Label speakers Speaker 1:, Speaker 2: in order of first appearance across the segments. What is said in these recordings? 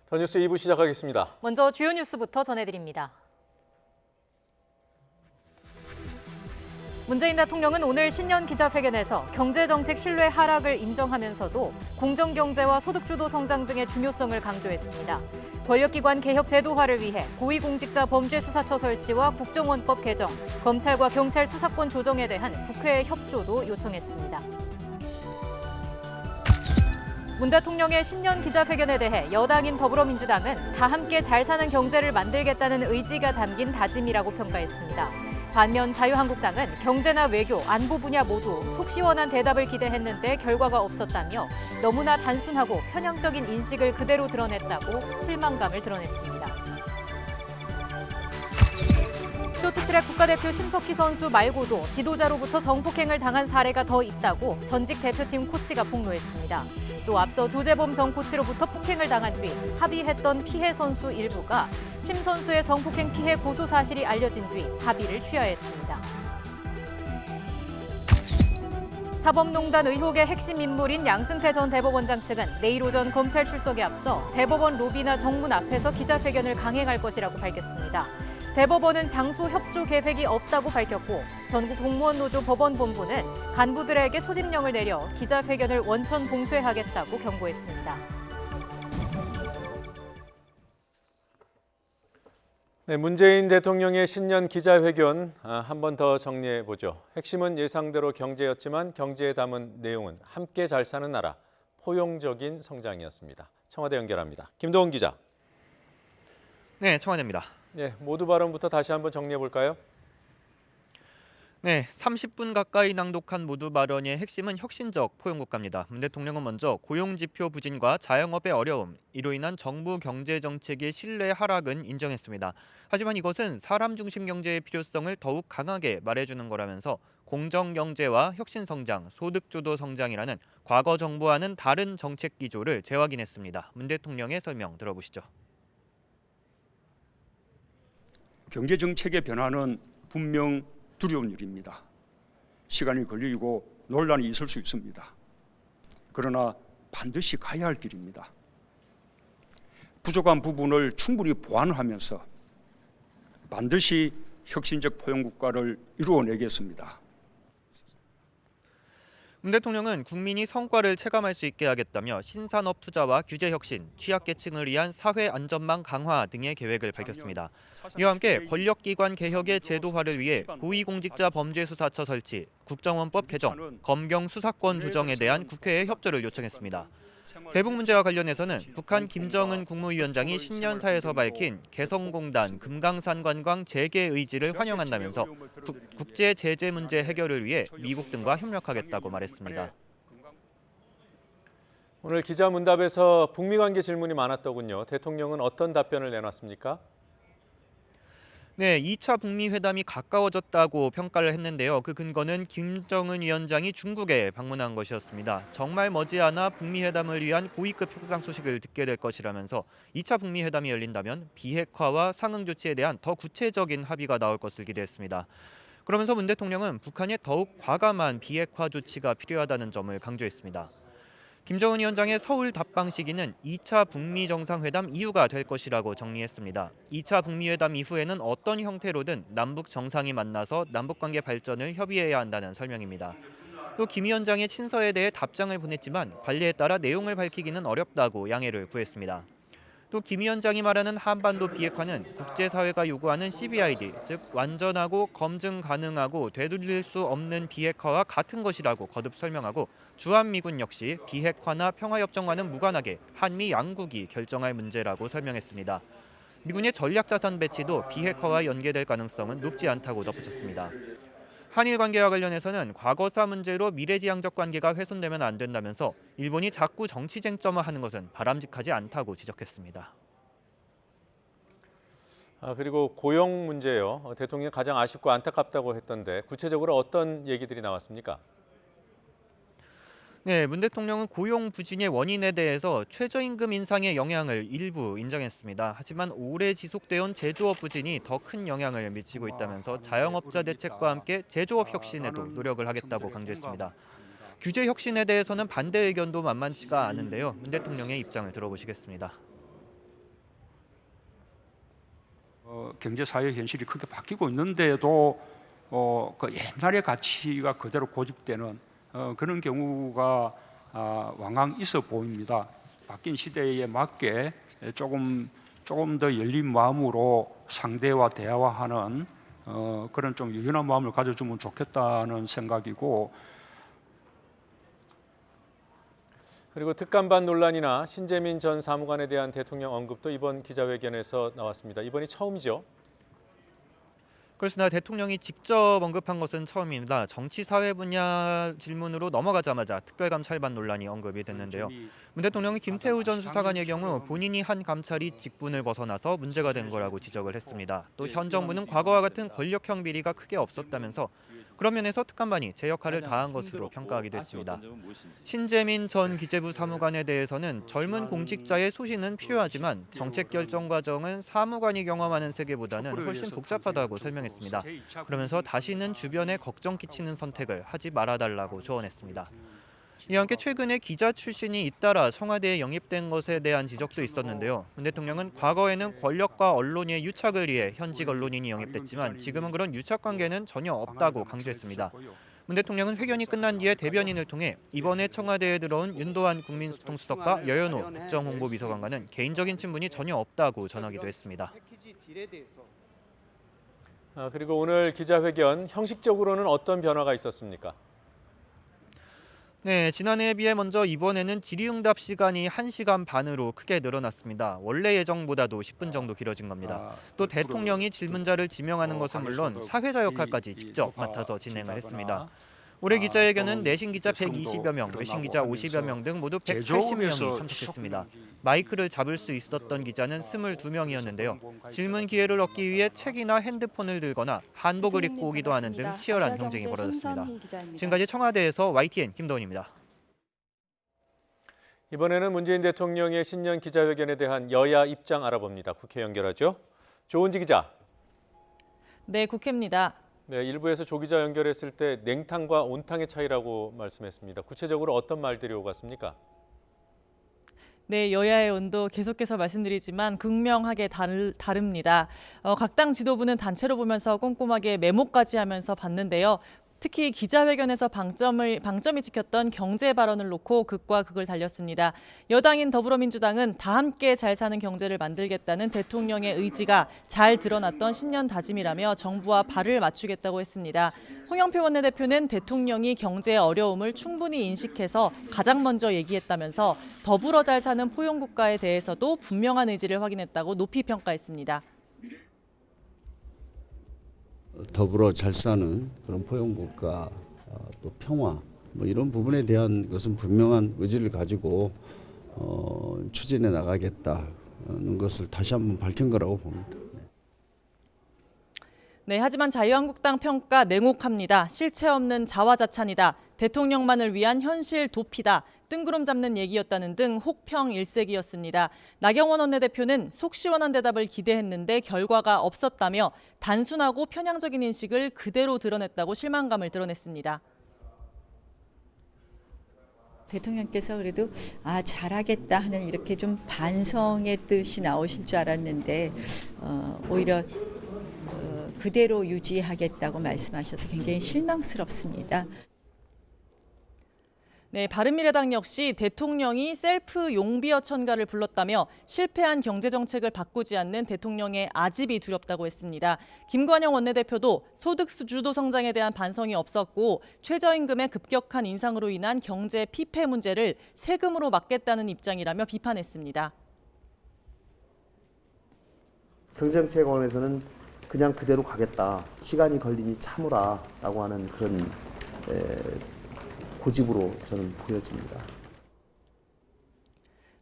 Speaker 1: 더 뉴스 2부 시작하겠습니다.
Speaker 2: 먼저 주요 뉴스부터 전해드립니다. 문재인 대통령은 오늘 신년 기자회견에서 경제정책 신뢰 하락을 인정하면서도 공정경제와 소득주도 성장 등의 중요성을 강조했습니다. 권력기관 개혁 제도화를 위해 고위공직자 범죄수사처 설치와 국정원법 개정, 검찰과 경찰 수사권 조정에 대한 국회의 협조도 요청했습니다. 문 대통령의 신년 기자회견에 대해 여당인 더불어민주당은 다 함께 잘 사는 경제를 만들겠다는 의지가 담긴 다짐이라고 평가했습니다. 반면 자유한국당은 경제나 외교, 안보 분야 모두 속 시원한 대답을 기대했는데 결과가 없었다며 너무나 단순하고 편향적인 인식을 그대로 드러냈다고 실망감을 드러냈습니다. 쇼트트랙 국가대표 심석희 선수 말고도 지도자로부터 성폭행을 당한 사례가 더 있다고 전직 대표팀 코치가 폭로했습니다. 또 앞서 조재범 전 코치로부터 폭행을 당한 뒤 합의했던 피해 선수 일부가 심 선수의 성폭행 피해 고소 사실이 알려진 뒤 합의를 취하했습니다. 사법농단 의혹의 핵심 인물인 양승태 전 대법원장 측은 내일 오전 검찰 출석에 앞서 대법원 로비나 정문 앞에서 기자회견을 강행할 것이라고 밝혔습니다. 대법원은 장소 협조 계획이 없다고 밝혔고 전국 공무원 노조 법원본부는 간부들에게 소집령을 내려 기자회견을 원천 봉쇄하겠다고 경고했습니다.
Speaker 1: 네, 문재인 대통령의 신년 기자회견 한 번 더 정리해 보죠. 핵심은 예상대로 경제였지만 경제에 담은 내용은 함께 잘 사는 나라, 포용적인 성장이었습니다. 청와대 연결합니다. 김도훈 기자.
Speaker 3: 네, 청와대입니다.
Speaker 1: 네, 모두 발언부터 다시 한번 정리해 볼까요?
Speaker 3: 네, 30분 가까이 낭독한 모두 발언의 핵심은 혁신적 포용국가입니다. 문 대통령은 먼저 고용지표 부진과 자영업의 어려움, 이로 인한 정부 경제정책의 신뢰 하락은 인정했습니다. 하지만 이것은 사람 중심 경제의 필요성을 더욱 강하게 말해주는 거라면서 공정경제와 혁신성장, 소득주도 성장이라는 과거 정부와는 다른 정책 기조를 재확인했습니다. 문 대통령의 설명 들어보시죠.
Speaker 4: 경제정책의 변화는 분명 두려운 일입니다. 시간이 걸리고 논란이 있을 수 있습니다. 그러나 반드시 가야 할 길입니다. 부족한 부분을 충분히 보완하면서 반드시 혁신적 포용국가를 이루어내겠습니다.
Speaker 3: 문 대통령은 국민이 성과를 체감할 수 있게 하겠다며 신산업 투자와 규제 혁신, 취약계층을 위한 사회 안전망 강화 등의 계획을 밝혔습니다. 이와 함께 권력기관 개혁의 제도화를 위해 고위공직자 범죄수사처 설치, 국정원법 개정, 검경 수사권 조정에 대한 국회의 협조를 요청했습니다. 대북 문제와 관련해서는 북한 김정은 국무위원장이 신년사에서 밝힌 개성공단 금강산 관광 재개 의지를 환영한다면서 국제 제재 문제 해결을 위해 미국 등과 협력하겠다고 말했습니다.
Speaker 1: 오늘 기자문답에서 북미 관계 질문이 많았더군요. 대통령은 어떤 답변을 내놨습니까?
Speaker 3: 네, 2차 북미 회담이 가까워졌다고 평가를 했는데요. 그 근거는 김정은 위원장이 중국에 방문한 것이었습니다. 정말 머지않아 북미 회담을 위한 고위급 협상 소식을 듣게 될 것이라면서 2차 북미 회담이 열린다면 비핵화와 상응 조치에 대한 더 구체적인 합의가 나올 것을 기대했습니다. 그러면서 문 대통령은 북한에 더욱 과감한 비핵화 조치가 필요하다는 점을 강조했습니다. 김정은 위원장의 서울 답방 시기는 2차 북미 정상회담 이후가 될 것이라고 정리했습니다. 2차 북미 회담 이후에는 어떤 형태로든 남북 정상이 만나서 남북관계 발전을 협의해야 한다는 설명입니다. 또 김 위원장의 친서에 대해 답장을 보냈지만 관리에 따라 내용을 밝히기는 어렵다고 양해를 구했습니다. 또 김 위원장이 말하는 한반도 비핵화는 국제사회가 요구하는 CBID, 즉 완전하고 검증 가능하고 되돌릴 수 없는 비핵화와 같은 것이라고 거듭 설명하고 주한미군 역시 비핵화나 평화협정과는 무관하게 한미 양국이 결정할 문제라고 설명했습니다. 미군의 전략자산 배치도 비핵화와 연계될 가능성은 높지 않다고 덧붙였습니다. 한일 관계와 관련해서는 과거사 문제로 미래지향적 관계가 훼손되면 안 된다면서 일본이 자꾸 정치 쟁점화하는 것은 바람직하지 않다고 지적했습니다.
Speaker 1: 그리고 고용 문제요. 대통령이 가장 아쉽고 안타깝다고 했던데 구체적으로 어떤 얘기들이 나왔습니까?
Speaker 3: 네, 문 대통령은 고용 부진의 원인에 대해서 최저임금 인상의 영향을 일부 인정했습니다. 하지만 오래 지속되어온 제조업 부진이 더 큰 영향을 미치고 있다면서 자영업자 대책과 함께 제조업 혁신에도 노력을 하겠다고 강조했습니다. 규제 혁신에 대해서는 반대 의견도 만만치가 않은데요. 문 대통령의 입장을 들어보시겠습니다.
Speaker 4: 경제 사회 현실이 크게 바뀌고 있는데도 그 옛날의 가치가 그대로 고집되는 그런 경우가 왕왕 있어 보입니다. 바뀐 시대에 맞게 조금 더 열린 마음으로 상대와 대화하는 그런 좀 유연한 마음을 가져주면 좋겠다는 생각이고,
Speaker 1: 그리고 특감반 논란이나 신재민 전 사무관에 대한 대통령 언급도 이번 기자회견에서 나왔습니다. 이번이 처음이죠?
Speaker 3: 그렇습니다. 대통령이 직접 언급한 것은 처음입니다. 정치 사회 분야 질문으로 넘어가자마자 특별감찰반 논란이 언급이 됐는데요. 문 대통령이 김태우 전 수사관의 경우 본인이 한 감찰이 직분을 벗어나서 문제가 된 거라고 지적을 했습니다. 또 현 정부는 과거와 같은 권력형 비리가 크게 없었다면서 그런 면에서 특감반이 제 역할을 다한 것으로 평가하기도 했습니다. 신재민 전 기재부 사무관에 대해서는 젊은 공직자의 소신은 필요하지만 정책 결정 과정은 사무관이 경험하는 세계보다는 훨씬 복잡하다고 설명했습니다. 그러면서 다시는 주변에 걱정 끼치는 선택을 하지 말아달라고 조언했습니다. 이와 함께 최근에 기자 출신이 잇따라 청와대에 영입된 것에 대한 지적도 있었는데요. 문 대통령은 과거에는 권력과 언론의 유착을 위해 현직 언론인이 영입됐지만 지금은 그런 유착 관계는 전혀 없다고 강조했습니다. 문 대통령은 회견이 끝난 뒤에 대변인을 통해 이번에 청와대에 들어온 윤도한 국민소통수석과 여연호 국정홍보비서관과는 개인적인 친분이 전혀 없다고 전하기도 했습니다.
Speaker 1: 그리고 오늘 기자회견 형식적으로는 어떤 변화가 있었습니까?
Speaker 3: 네, 지난해에 비해 먼저 이번에는 질의응답 시간이 1시간 반으로 크게 늘어났습니다. 원래 예정보다도 10분 정도 길어진 겁니다. 또 대통령이 질문자를 지명하는 것은 물론 사회자 역할까지 직접 맡아서 진행을 했습니다. 올해 기자회견은 내신 기자 120여 명, 외신 기자 50여 명 등 모두 180명이 참석했습니다. 마이크를 잡을 수 있었던 기자는 22명이었는데요. 질문 기회를 얻기 위해 책이나 핸드폰을 들거나 한복을 입고 오기도 하는 등 치열한 경쟁이 벌어졌습니다. 지금까지 청와대에서 YTN 김도훈입니다.
Speaker 1: 이번에는 문재인 대통령의 신년 기자회견에 대한 여야 입장 알아봅니다. 국회 연결하죠. 조은지 기자.
Speaker 2: 네, 국회입니다.
Speaker 1: 네, 일부에서 조 기자 연결했을 때 냉탕과 온탕의 차이라고 말씀했습니다. 구체적으로 어떤 말들이 오갔습니까?
Speaker 5: 네, 여야의 온도 계속해서 말씀드리지만 극명하게 다릅니다. 각 당 지도부는 단체로 보면서 꼼꼼하게 메모까지 하면서 봤는데요. 특히 기자회견에서 방점이 찍혔던 경제 발언을 놓고 극과 극을 달렸습니다. 여당인 더불어민주당은 다 함께 잘 사는 경제를 만들겠다는 대통령의 의지가 잘 드러났던 신년 다짐이라며 정부와 발을 맞추겠다고 했습니다. 홍영표 원내대표는 대통령이 경제의 어려움을 충분히 인식해서 가장 먼저 얘기했다면서 더불어 잘 사는 포용국가에 대해서도 분명한 의지를 확인했다고 높이 평가했습니다.
Speaker 6: 더불어 잘 사는 그런 포용국가, 또 평화 이런 부분에 대한 것은 분명한 의지를 가지고 추진해 나가겠다는 것을 다시 한번 밝힌 거라고 봅니다.
Speaker 5: 네, 하지만 자유한국당 평가 냉혹합니다. 실체 없는 자화자찬이다. 대통령만을 위한 현실 도피다. 뜬구름 잡는 얘기였다는 등 혹평 일색이었습니다. 나경원 원내대표는 속 시원한 대답을 기대했는데 결과가 없었다며 단순하고 편향적인 인식을 그대로 드러냈다고 실망감을 드러냈습니다.
Speaker 7: 대통령께서 그래도 잘하겠다 하는 이렇게 좀 반성의 뜻이 나오실 줄 알았는데 오히려 그대로 유지하겠다고 말씀하셔서 굉장히 실망스럽습니다.
Speaker 5: 네, 바른미래당 역시 대통령이 셀프 용비어 천가를 불렀다며 실패한 경제정책을 바꾸지 않는 대통령의 아집이 두렵다고 했습니다. 김관영 원내대표도 소득 주도 성장에 대한 반성이 없었고 최저임금의 급격한 인상으로 인한 경제 피폐 문제를 세금으로 막겠다는 입장이라며 비판했습니다.
Speaker 8: 경제정책원에서는 그냥 그대로 가겠다. 시간이 걸리니 참으라 라고 하는 그런 고집으로 저는 보여집니다.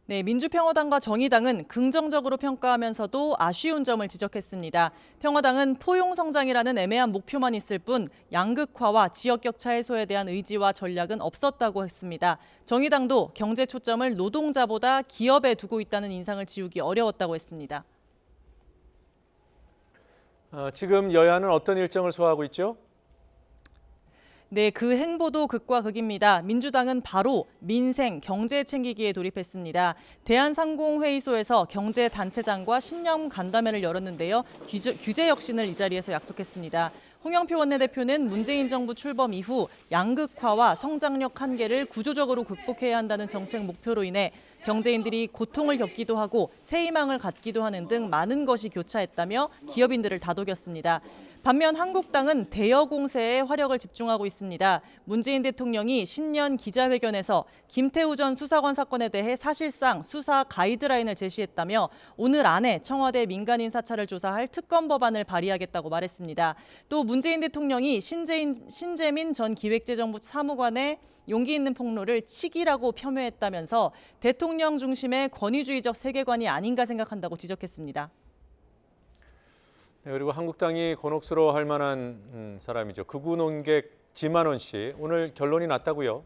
Speaker 5: 네, 민주평화당과 정의당은 긍정적으로 평가하면서도 아쉬운 점을 지적했습니다. 평화당은 포용성장이라는 애매한 목표만 있을 뿐 양극화와 지역격차 해소에 대한 의지와 전략은 없었다고 했습니다. 정의당도 경제 초점을 노동자보다 기업에 두고 있다는 인상을 지우기 어려웠다고 했습니다.
Speaker 1: 지금 여야는 어떤 일정을 소화하고 있죠?
Speaker 5: 네, 그 행보도 극과 극입니다. 민주당은 바로 민생, 경제 챙기기에 돌입했습니다. 대한상공회의소에서 경제단체장과 신년 간담회를 열었는데요. 규제 혁신을 이 자리에서 약속했습니다. 홍영표 원내대표는 문재인 정부 출범 이후 양극화와 성장력 한계를 구조적으로 극복해야 한다는 정책 목표로 인해 경제인들이 고통을 겪기도 하고 새 희망을 갖기도 하는 등 많은 것이 교차했다며 기업인들을 다독였습니다. 반면 한국당은 대여 공세에 화력을 집중하고 있습니다. 문재인 대통령이 신년 기자회견에서 김태우 전 수사관 사건에 대해 사실상 수사 가이드라인을 제시했다며 오늘 안에 청와대 민간인 사찰을 조사할 특검 법안을 발의하겠다고 말했습니다. 또 문재인 대통령이 신재민 전 기획재정부 사무관의 용기 있는 폭로를 치기라고 폄훼했다면서 대통령 중심의 권위주의적 세계관이 아닌가 생각한다고 지적했습니다.
Speaker 1: 네, 그리고 한국당이 곤혹스러워할 만한 사람이죠. 극우 논객 지만원 씨, 오늘 결론이 났다고요?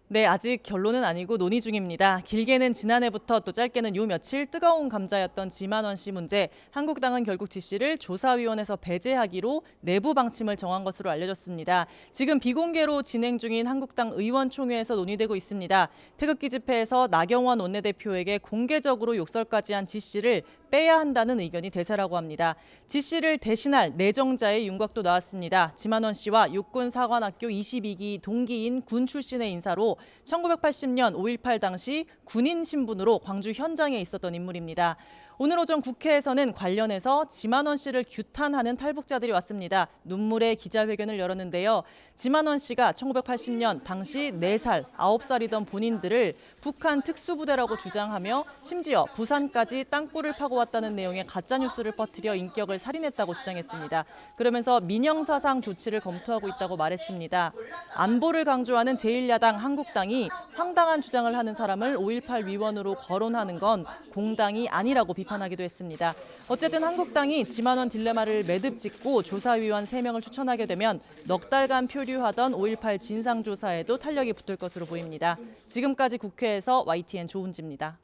Speaker 5: 네, 아직 결론은 아니고 논의 중입니다. 길게는 지난해부터 또 짧게는 요 며칠 뜨거운 감자였던 지만원 씨 문제, 한국당은 결국 지 씨를 조사위원회에서 배제하기로 내부 방침을 정한 것으로 알려졌습니다. 지금 비공개로 진행 중인 한국당 의원총회에서 논의되고 있습니다. 태극기 집회에서 나경원 원내대표에게 공개적으로 욕설까지 한 지 씨를 빼야 한다는 의견이 대세라고 합니다. 지 씨를 대신할 내정자의 윤곽도 나왔습니다. 지만원 씨와 육군사관학교 22기 동기인 군 출신의 인사로 1980년 5.18 당시 군인 신분으로 광주 현장에 있었던 인물입니다. 오늘 오전 국회에서는 관련해서 지만원 씨를 규탄하는 탈북자들이 왔습니다. 눈물의 기자회견을 열었는데요. 지만원 씨가 1980년 당시 4살, 9살이던 본인들을 북한 특수부대라고 주장하며 심지어 부산까지 땅굴을 파고 왔다는 내용의 가짜뉴스를 퍼뜨려 인격을 살인했다고 주장했습니다. 그러면서 민형사상 조치를 검토하고 있다고 말했습니다. 안보를 강조하는 제1야당 한국당이 황당한 주장을 하는 사람을 5.18 위원으로 거론하는 건 공당이 아니라고 비판하기도 했습니다. 어쨌든 한국당이 지만원 딜레마를 매듭 짓고 조사위원 3명을 추천하게 되면 넉 달간 표류하던 5.18 진상조사에도 탄력이 붙을 것으로 보입니다. 지금까지 국회에서 YTN 조은지입니다.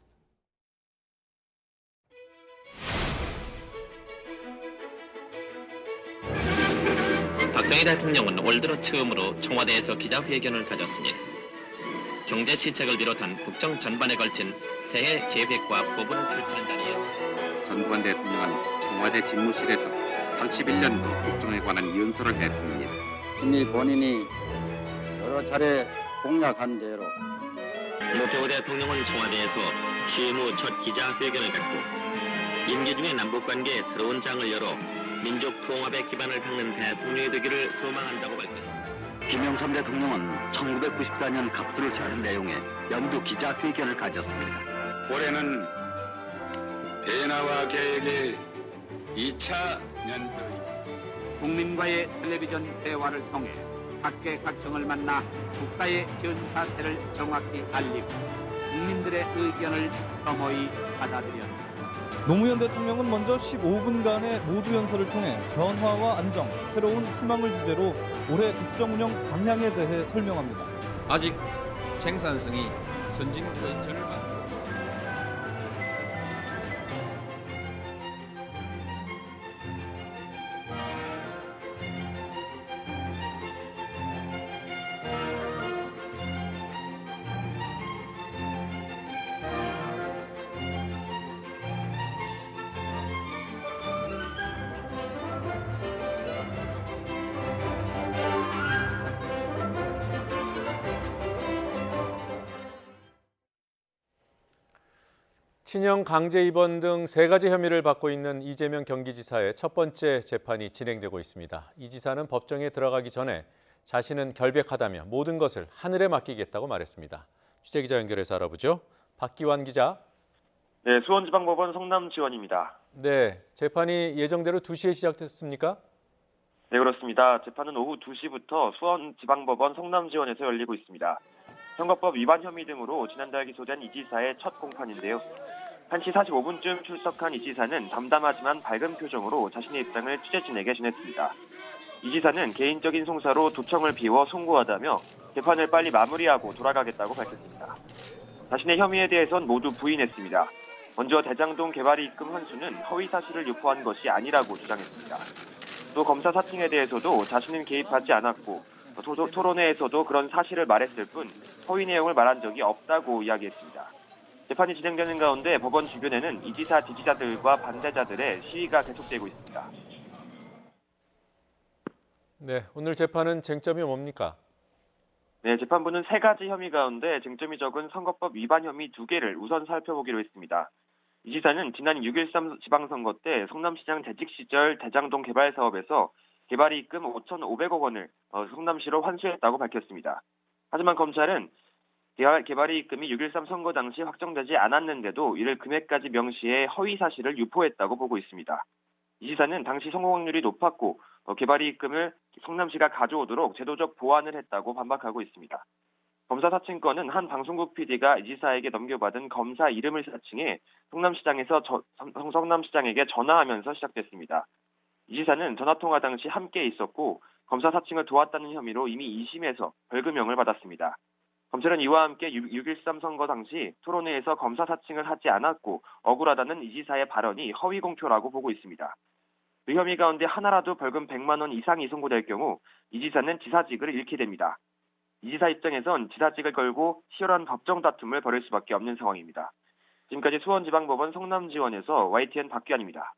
Speaker 9: 박정희 대통령은 올 들어 처음으로 청와대에서 기자회견을 가졌습니다. 경제 실책을 비롯한 국정 전반에 걸친 새해 계획과 법을 펼치는 자리에서
Speaker 10: 전두환 대통령은 청와대 집무실에서 81년도 국정에 관한 연설을 했습니다.
Speaker 11: 이미 본인이 여러 차례 공약한 대로
Speaker 9: 노태우 대통령은 청와대에서 취임 후 첫 기자회견을 갖고 임기 중에 남북관계에 새로운 장을 열어 민족 통합의 기반을 닦는 대통령이 되기를 소망한다고 밝혔습니다.
Speaker 10: 김영삼 대통령은 1994년 갑수를 시하는 내용의 연두 기자회견을 가졌습니다.
Speaker 12: 올해는 대나와 계획의 2차 년도입니다.
Speaker 13: 국민과의 텔레비전 대화를 통해 각계각층을 만나 국가의 현 사태를 정확히 알리고 국민들의 의견을 겸허히 받아들였다.
Speaker 14: 노무현 대통령은 먼저 15분간의 모두 연설을 통해 변화와 안정, 새로운 희망을 주제로 올해 국정 운영 방향에 대해 설명합니다.
Speaker 15: 아직 생산성이 선진국의 절반.
Speaker 1: 친형 강제 입원 등 3가지 혐의를 받고 있는 이재명 경기지사의 첫 번째 재판이 진행되고 있습니다. 이 지사는 법정에 들어가기 전에 자신은 결백하다며 모든 것을 하늘에 맡기겠다고 말했습니다. 취재기자 연결해서 알아보죠. 박기환 기자.
Speaker 16: 네, 수원지방법원 성남지원입니다.
Speaker 1: 네, 재판이 예정대로 2시에 시작됐습니까?
Speaker 16: 네, 그렇습니다. 재판은 오후 2시부터 수원지방법원 성남지원에서 열리고 있습니다. 선거법 위반 혐의 등으로 지난달 기소된 이 지사의 첫 공판인데요. 1시 45분쯤 출석한 이 지사는 담담하지만 밝은 표정으로 자신의 입장을 취재진에게 전했습니다. 이 지사는 개인적인 송사로 도청을 비워 송구하다며 재판을 빨리 마무리하고 돌아가겠다고 밝혔습니다. 자신의 혐의에 대해선 모두 부인했습니다. 먼저 대장동 개발이 입금 환수는 허위 사실을 유포한 것이 아니라고 주장했습니다. 또 검사 사칭에 대해서도 자신은 개입하지 않았고 토론회에서도 그런 사실을 말했을 뿐 허위 내용을 말한 적이 없다고 이야기했습니다. 재판이 진행되는 가운데 법원 주변에는 이 지사 지지자들과 반대자들의 시위가 계속되고 있습니다.
Speaker 1: 네, 오늘 재판은 쟁점이 뭡니까?
Speaker 16: 네, 재판부는 3가지 혐의 가운데 쟁점이 적은 선거법 위반 혐의 2개를 우선 살펴보기로 했습니다. 이 지사는 지난 6.13 지방선거 때 성남시장 재직 시절 대장동 개발 사업에서 개발이익금 5,500억 원을 성남시로 환수했다고 밝혔습니다. 하지만 검찰은 개발이익금이 6.13 선거 당시 확정되지 않았는데도 이를 금액까지 명시해 허위 사실을 유포했다고 보고 있습니다. 이 지사는 당시 성공 확률이 높았고 개발이익금을 성남시가 가져오도록 제도적 보완을 했다고 반박하고 있습니다. 검사 사칭권은 한 방송국 PD가 이 지사에게 넘겨받은 검사 이름을 사칭해 성남시장에게 전화하면서 시작됐습니다. 이 지사는 전화통화 당시 함께 있었고 검사 사칭을 도왔다는 혐의로 이미 2심에서 벌금형을 받았습니다. 검찰은 이와 함께 6.13 선거 당시 토론회에서 검사 사칭을 하지 않았고 억울하다는 이 지사의 발언이 허위 공표라고 보고 있습니다. 그 혐의 가운데 하나라도 벌금 100만 원 이상이 선고될 경우 이 지사는 지사직을 잃게 됩니다. 이 지사 입장에선 지사직을 걸고 치열한 법정 다툼을 벌일 수밖에 없는 상황입니다. 지금까지 수원지방법원 성남지원에서 YTN 박규환입니다.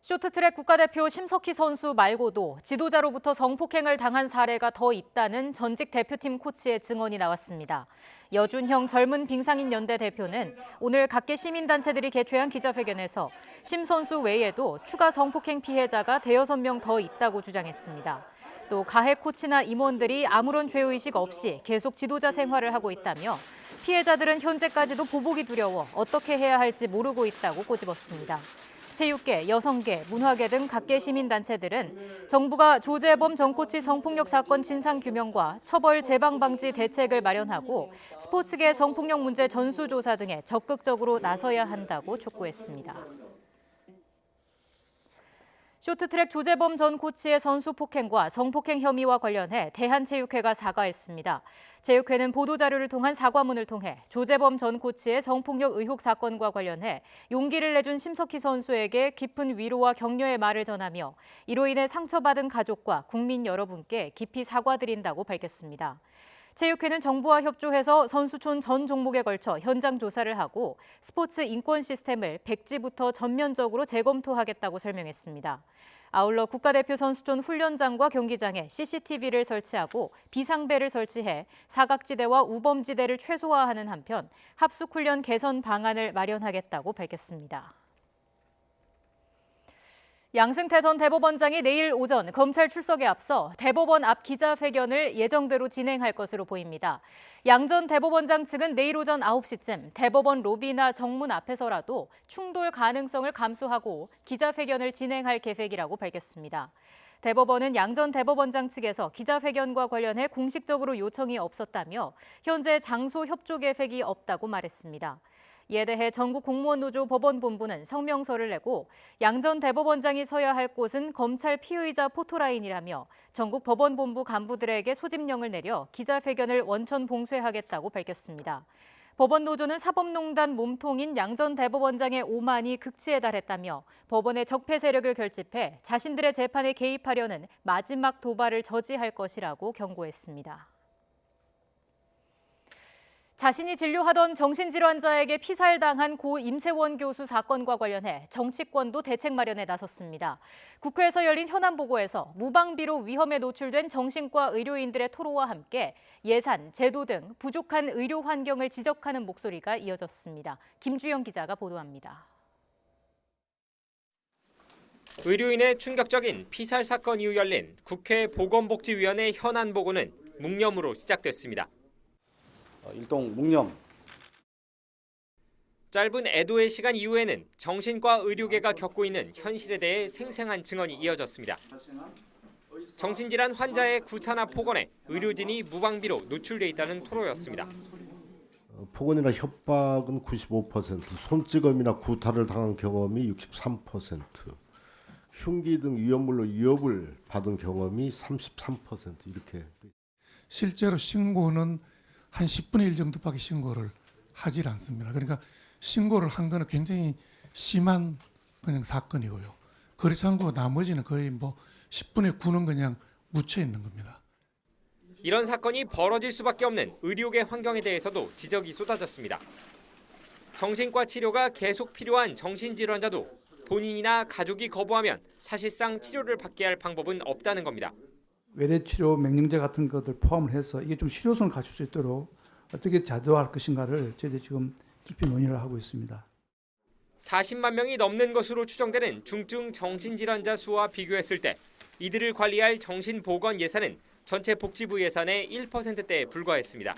Speaker 2: 쇼트트랙 국가대표 심석희 선수 말고도 지도자로부터 성폭행을 당한 사례가 더 있다는 전직 대표팀 코치의 증언이 나왔습니다. 여준형 젊은 빙상인 연대 대표는 오늘 각계 시민단체들이 개최한 기자회견에서 심 선수 외에도 추가 성폭행 피해자가 대여섯 명 더 있다고 주장했습니다. 또 가해 코치나 임원들이 아무런 죄의식 없이 계속 지도자 생활을 하고 있다며 피해자들은 현재까지도 보복이 두려워 어떻게 해야 할지 모르고 있다고 꼬집었습니다. 체육계, 여성계, 문화계 등 각계 시민단체들은 정부가 조재범 전 코치 성폭력 사건 진상규명과 처벌 재방 방지 대책을 마련하고 스포츠계 성폭력 문제 전수조사 등에 적극적으로 나서야 한다고 촉구했습니다. 쇼트트랙 조재범 전 코치의 선수 폭행과 성폭행 혐의와 관련해 대한체육회가 사과했습니다. 체육회는 보도자료를 통한 사과문을 통해 조재범 전 코치의 성폭력 의혹 사건과 관련해 용기를 내준 심석희 선수에게 깊은 위로와 격려의 말을 전하며 이로 인해 상처받은 가족과 국민 여러분께 깊이 사과드린다고 밝혔습니다. 체육회는 정부와 협조해서 선수촌 전 종목에 걸쳐 현장 조사를 하고 스포츠 인권 시스템을 백지부터 전면적으로 재검토하겠다고 설명했습니다. 아울러 국가대표 선수촌 훈련장과 경기장에 CCTV를 설치하고 비상벨을 설치해 사각지대와 우범지대를 최소화하는 한편 합숙훈련 개선 방안을 마련하겠다고 밝혔습니다. 양승태 전 대법원장이 내일 오전 검찰 출석에 앞서 대법원 앞 기자회견을 예정대로 진행할 것으로 보입니다. 양 전 대법원장 측은 내일 오전 9시쯤 대법원 로비나 정문 앞에서라도 충돌 가능성을 감수하고 기자회견을 진행할 계획이라고 밝혔습니다. 대법원은 양 전 대법원장 측에서 기자회견과 관련해 공식적으로 요청이 없었다며 현재 장소 협조 계획이 없다고 말했습니다. 이에 대해 전국공무원노조 법원본부는 성명서를 내고 양 전 대법원장이 서야 할 곳은 검찰 피의자 포토라인이라며 전국 법원본부 간부들에게 소집령을 내려 기자회견을 원천 봉쇄하겠다고 밝혔습니다. 법원노조는 사법농단 몸통인 양 전 대법원장의 오만이 극치에 달했다며 법원의 적폐 세력을 결집해 자신들의 재판에 개입하려는 마지막 도발을 저지할 것이라고 경고했습니다. 자신이 진료하던 정신질환자에게 피살당한 고 임세원 교수 사건과 관련해 정치권도 대책 마련에 나섰습니다. 국회에서 열린 현안보고에서 무방비로 위험에 노출된 정신과 의료인들의 토로와 함께 예산, 제도 등 부족한 의료 환경을 지적하는 목소리가 이어졌습니다. 김주영 기자가 보도합니다.
Speaker 17: 의료인의 충격적인 피살 사건 이후 열린 국회 보건복지위원회 현안보고는 묵념으로 시작됐습니다.
Speaker 18: 일동 묵념.
Speaker 17: 짧은 애도의 시간 이후에는 정신과 의료계가 겪고 있는 현실에 대해 생생한 증언이 이어졌습니다. 정신질환 환자의 구타나 폭언에 의료진이 무방비로 노출돼 있다는 토로였습니다.
Speaker 19: 폭언이나 협박은 95%, 손찌검이나 구타를 당한 경험이 63%, 흉기 등 위험물로 위협을 받은 경험이 33% 이렇게.
Speaker 20: 실제로 신고는 한 10분의 1 정도밖에 신고를 하질 않습니다. 그러니까 신고를 한 거는 굉장히 심한 그냥 사건이고요. 그렇지 않고 나머지는 거의 뭐 10분의 9는 그냥 묻혀 있는 겁니다.
Speaker 17: 이런 사건이 벌어질 수밖에 없는 의료계 환경에 대해서도 지적이 쏟아졌습니다. 정신과 치료가 계속 필요한 정신질환자도 본인이나 가족이 거부하면 사실상 치료를 받게 할 방법은 없다는 겁니다.
Speaker 21: 외래치료 명령제 같은 것들 포함을 해서 이게 좀 실효성을 갖출 수 있도록 어떻게 자도할 것인가를 저희들이 지금 깊이 논의를 하고 있습니다.
Speaker 17: 40만 명이 넘는 것으로 추정되는 중증 정신질환자 수와 비교했을 때 이들을 관리할 정신보건 예산은 전체 복지부 예산의 1%대에 불과했습니다.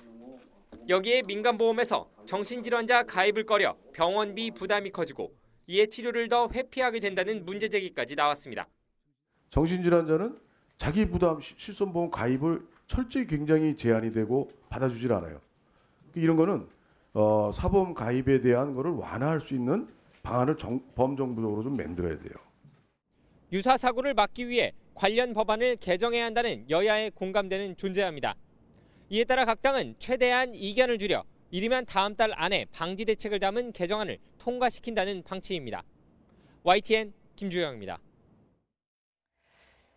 Speaker 17: 여기에 민간보험에서 정신질환자 가입을 꺼려 병원비 부담이 커지고 이에 치료를 더 회피하게 된다는 문제 제기까지 나왔습니다.
Speaker 22: 정신질환자는 자기 부담 실손보험 가입을 철저히 굉장히 제한이 되고 받아주질 않아요. 이런 거는 사보험 가입에 대한 거를 완화할 수 있는 방안을 범정부적으로 좀 만들어야 돼요.
Speaker 17: 유사 사고를 막기 위해 관련 법안을 개정해야 한다는 여야의 공감대는 존재합니다. 이에 따라 각 당은 최대한 이견을 줄여 이르면 다음 달 안에 방지 대책을 담은 개정안을 통과시킨다는 방침입니다. YTN 김주영입니다.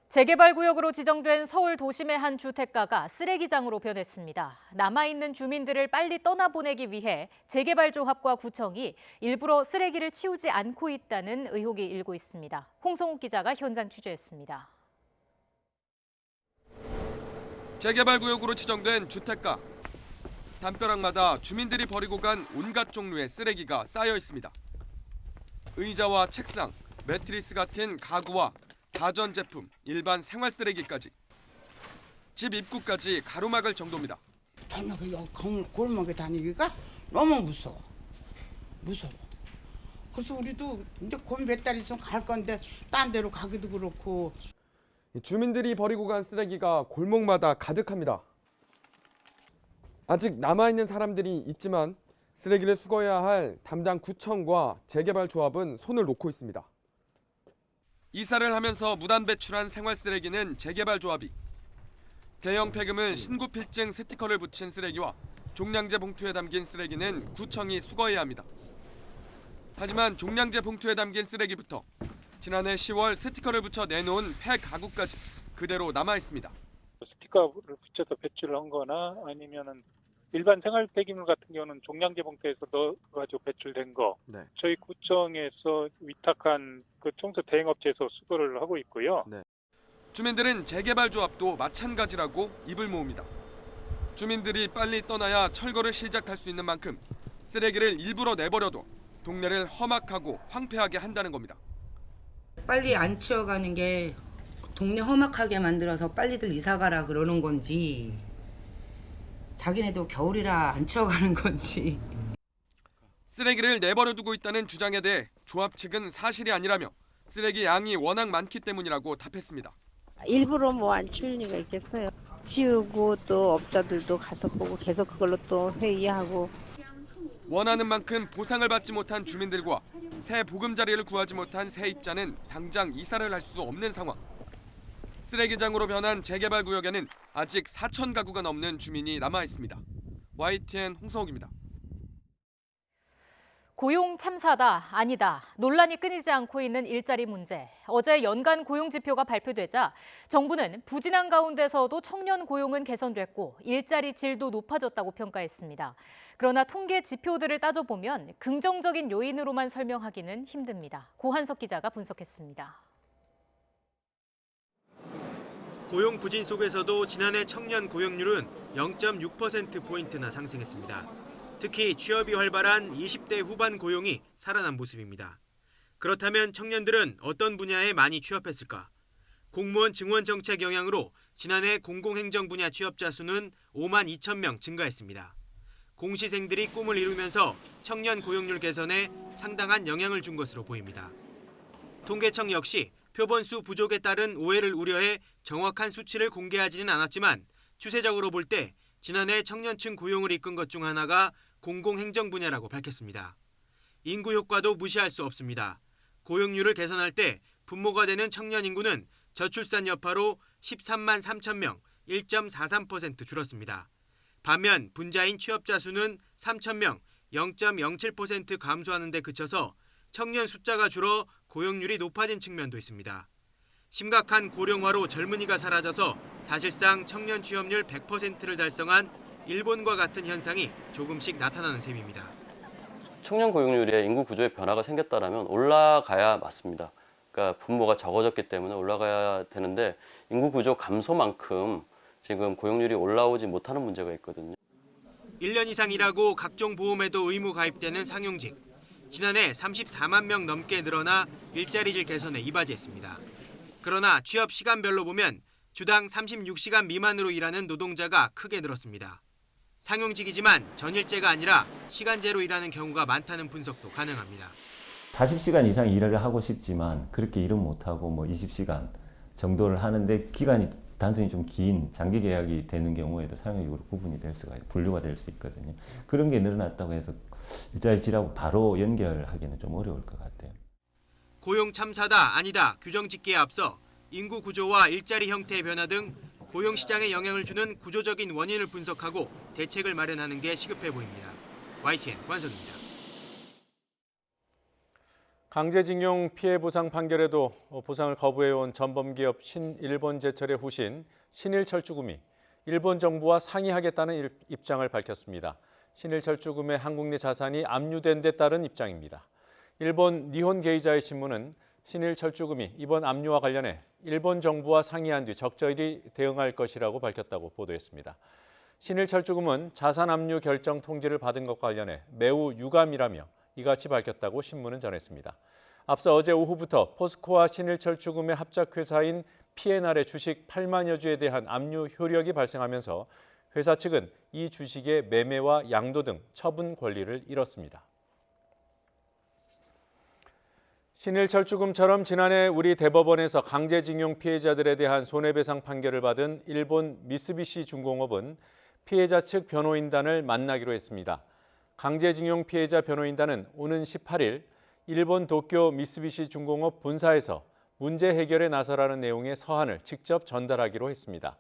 Speaker 2: 재개발구역으로 지정된 서울 도심의 한 주택가가 쓰레기장으로 변했습니다. 남아있는 주민들을 빨리 떠나보내기 위해 재개발조합과 구청이 일부러 쓰레기를 치우지 않고 있다는 의혹이 일고 있습니다. 홍성욱 기자가 현장 취재했습니다.
Speaker 23: 재개발구역으로 지정된 주택가. 담벼락마다 주민들이 버리고 간 온갖 종류의 쓰레기가 쌓여 있습니다. 의자와 책상, 매트리스 같은 가구와 가전제품, 일반 생활 쓰레기까지. 집 입구까지 가로막을 정도입니다.
Speaker 24: 저녁에 골목에 다니기가 너무 무서워. 그래서 우리도 이제 곧 몇 달 있으면 갈 건데 딴 데로 가기도 그렇고.
Speaker 25: 주민들이 버리고 간 쓰레기가 골목마다 가득합니다. 아직 남아있는 사람들이 있지만 쓰레기를 수거해야 할 담당 구청과 재개발조합은 손을 놓고 있습니다.
Speaker 23: 이사를 하면서 무단 배출한 생활 쓰레기는 재개발조합이, 대형 폐기물 신고필증 스티커를 붙인 쓰레기와 종량제 봉투에 담긴 쓰레기는 구청이 수거해야 합니다. 하지만 종량제 봉투에 담긴 쓰레기부터 지난해 10월 스티커를 붙여 내놓은 폐 가구까지 그대로 남아 있습니다.
Speaker 26: 스티커를 붙여서 배출한 거나 아니면은 일반 생활 폐기물 같은 경우는 종량제 봉투에서 넣어가지고 배출된 거, 저희 구청에서 위탁한 그 청소 대행업체에서 수거를 하고 있고요.
Speaker 23: 주민들은 재개발조합도 마찬가지라고 입을 모읍니다. 주민들이 빨리 떠나야 철거를 시작할 수 있는 만큼 쓰레기를 일부러 내버려둬 동네를 험악하고 황폐하게 한다는 겁니다.
Speaker 27: 빨리 안 치워가는 게 동네 험악하게 만들어서 빨리들 이사가라 그러는 건지 자기네도 겨울이라 안 치워가는 건지.
Speaker 23: 쓰레기를 내버려두고 있다는 주장에 대해 조합 측은 사실이 아니라며 쓰레기 양이 워낙 많기 때문이라고 답했습니다.
Speaker 28: 일부러 뭐 안 치울 리가 있겠어요. 치우고 또 업자들도 가서 보고 계속 그걸로 또 회의하고.
Speaker 23: 원하는 만큼 보상을 받지 못한 주민들과 새 보금자리를 구하지 못한 세입자는 당장 이사를 할 수 없는 상황. 쓰레기장으로 변한 재개발구역에는 아직 4천 가구가 넘는 주민이 남아 있습니다. YTN 홍성욱입니다.
Speaker 2: 고용 참사다, 아니다. 논란이 끊이지 않고 있는 일자리 문제. 어제 연간 고용 지표가 발표되자 정부는 부진한 가운데서도 청년 고용은 개선됐고 일자리 질도 높아졌다고 평가했습니다. 그러나 통계 지표들을 따져보면 긍정적인 요인으로만 설명하기는 힘듭니다. 고한석 기자가 분석했습니다.
Speaker 29: 고용 부진 속에서도 지난해 청년 고용률은 0.6%포인트나 상승했습니다. 특히 취업이 활발한 20대 후반 고용이 살아난 모습입니다. 그렇다면 청년들은 어떤 분야에 많이 취업했을까? 공무원 증원 정책 영향으로 지난해 공공행정 분야 취업자 수는 5만 2천 명 증가했습니다. 공시생들이 꿈을 이루면서 청년 고용률 개선에 상당한 영향을 준 것으로 보입니다. 통계청 역시 표본수 부족에 따른 오해를 우려해 정확한 수치를 공개하지는 않았지만 추세적으로 볼 때 지난해 청년층 고용을 이끈 것 중 하나가 공공행정 분야라고 밝혔습니다. 인구 효과도 무시할 수 없습니다. 고용률을 개선할 때 분모가 되는 청년 인구는 저출산 여파로 13만 3천 명, 1.43% 줄었습니다. 반면 분자인 취업자 수는 3천 명, 0.07% 감소하는 데 그쳐서 청년 숫자가 줄어 고용률이 높아진 측면도 있습니다. 심각한 고령화로 젊은이가 사라져서 사실상 청년 취업률 100%를 달성한 일본과 같은 현상이 조금씩 나타나는 셈입니다.
Speaker 3: 청년 고용률에 인구 구조에 변화가 생겼다면 올라가야 맞습니다. 그러니까 분모가 적어졌기 때문에 올라가야 되는데 인구 구조 감소만큼 지금 고용률이 올라오지 못하는 문제가 있거든요.
Speaker 29: 1년 이상 일하고 각종 보험에도 의무 가입되는 상용직. 지난해 34만 명 넘게 늘어나 일자리질 개선에 이바지했습니다. 그러나 취업 시간별로 보면 주당 36시간 미만으로 일하는 노동자가 크게 늘었습니다. 상용직이지만 전일제가 아니라 시간제로 일하는 경우가 많다는 분석도 가능합니다.
Speaker 4: 40시간 이상 일을 하고 싶지만 그렇게 일은 못하고 20시간 정도를 하는데 기간이 단순히 좀 긴 장기 계약이 되는 경우에도 상용직으로 분류가 될 수 있거든요. 그런 게 늘어났다고 해서 일자리질하고 바로 연결하기는 좀 어려울 것 같아요.
Speaker 29: 고용 참사다 아니다 규정 짓기에 앞서 인구 구조와 일자리 형태의 변화 등 고용 시장에 영향을 주는 구조적인 원인을 분석하고 대책을 마련하는 게 시급해 보입니다. YTN 관석입니다.
Speaker 1: 강제징용 피해 보상 판결에도 보상을 거부해온 전범기업 신일본제철의 후신 신일철주금이 일본 정부와 상의하겠다는 입장을 밝혔습니다. 신일철주금의 한국 내 자산이 압류된 데 따른 입장입니다. 일본 니혼게이자의 신문은 신일철주금이 이번 압류와 관련해 일본 정부와 상의한 뒤 적절히 대응할 것이라고 밝혔다고 보도했습니다. 신일철주금은 자산 압류 결정 통지를 받은 것과 관련해 매우 유감이라며 이같이 밝혔다고 신문은 전했습니다. 앞서 어제 오후부터 포스코와 신일철주금의 합작회사인 P&R의 주식 8만여 주에 대한 압류 효력이 발생하면서 회사 측은 이 주식의 매매와 양도 등 처분 권리를 잃었습니다. 신일철주금처럼 지난해 우리 대법원에서 강제징용 피해자들에 대한 손해배상 판결을 받은 일본 미쓰비시 중공업은 피해자 측 변호인단을 만나기로 했습니다. 강제징용 피해자 변호인단은 오는 18일 일본 도쿄 미쓰비시 중공업 본사에서 문제 해결에 나서라는 내용의 서한을 직접 전달하기로 했습니다.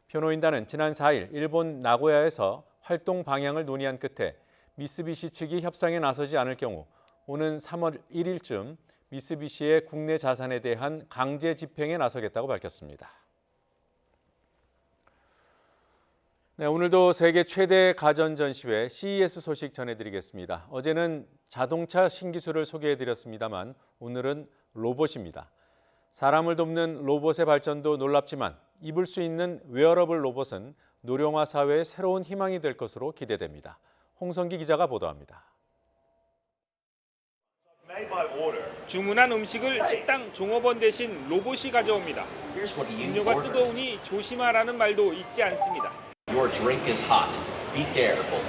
Speaker 1: 변호인단은 지난 4일 일본 나고야에서 활동 방향을 논의한 끝에 미쓰비시 측이 협상에 나서지 않을 경우 오는 3월 1일쯤 미쓰비시의 국내 자산에 대한 강제 집행에 나서겠다고 밝혔습니다. 네, 오늘도 세계 최대 가전 전시회 CES 소식 전해드리겠습니다. 어제는 자동차 신기술을 소개해드렸습니다만 오늘은 로봇입니다. 사람을 돕는 로봇의 발전도 놀랍지만 입을 수 있는 웨어러블 로봇은 노령화 사회의 새로운 희망이 될 것으로 기대됩니다. 홍성기 기자가 보도합니다.
Speaker 5: 주문한 음식을 식당 종업원 대신 로봇이 가져옵니다. 음료가 뜨거우니 조심하라는 말도 잊지 않습니다.
Speaker 6: Your drink is hot. Be careful.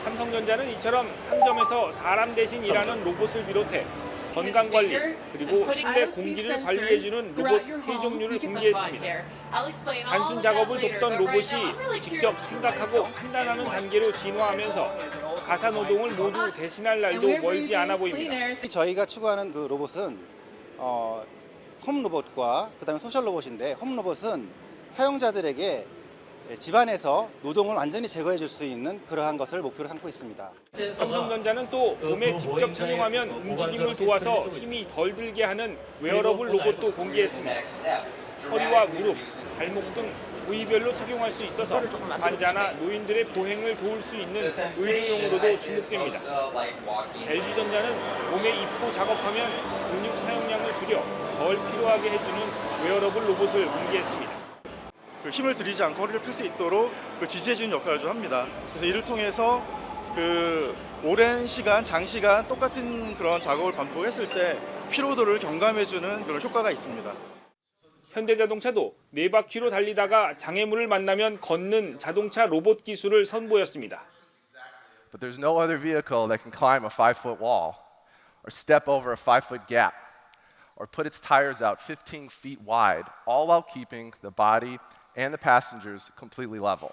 Speaker 5: 삼성전자는 이처럼 상점에서 사람 대신 일하는 로봇을 비롯해 건강관리 그리고 실내 공기를 관리해주는 로봇 3종류를 공개했습니다. 단순 작업을 돕던 로봇이 직접 생각하고 판단하는 단계로 진화하면서 가사노동을 모두 대신할 날도 멀지 않아 보입니다.
Speaker 7: 저희가 추구하는 그 로봇은 홈 로봇과 그다음에 소셜 로봇인데 홈 로봇은 사용자들에게 집안에서 노동을 완전히 제거해 줄 수 있는 그러한 것을 목표로 삼고 있습니다.
Speaker 5: 삼성전자는 또 몸에 직접 착용하면 움직임을 도와서 힘이 덜 들게 하는 웨어러블 로봇도 공개했습니다. 허리와 무릎, 발목 등 부위별로 착용할 수 있어서 환자나 노인들의 보행을 도울 수 있는 의료용으로도 주목됩니다. LG전자는 몸에 입고 작업하면 근육 사용량을 줄여 덜 필요하게 해주는 웨어러블 로봇을 공개했습니다.
Speaker 8: 그 힘을 들이지 않고 허리를 펼 수 있도록 그 지지해주는 역할을 좀 합니다. 그래서 이를 통해서 그 오랜 시간, 장시간 똑같은 그런 작업을 반복했을 때 피로도를 경감해주는 그런 효과가 있습니다.
Speaker 5: 현대자동차도 4바퀴로 달리다가 장애물을 만나면 걷는 자동차 로봇 기술을 선보였습니다.
Speaker 9: But there's no other vehicle that can climb a 5-foot wall, or step over a 5-foot gap, or put its tires out 15 feet wide, all while keeping the body and the passengers completely level.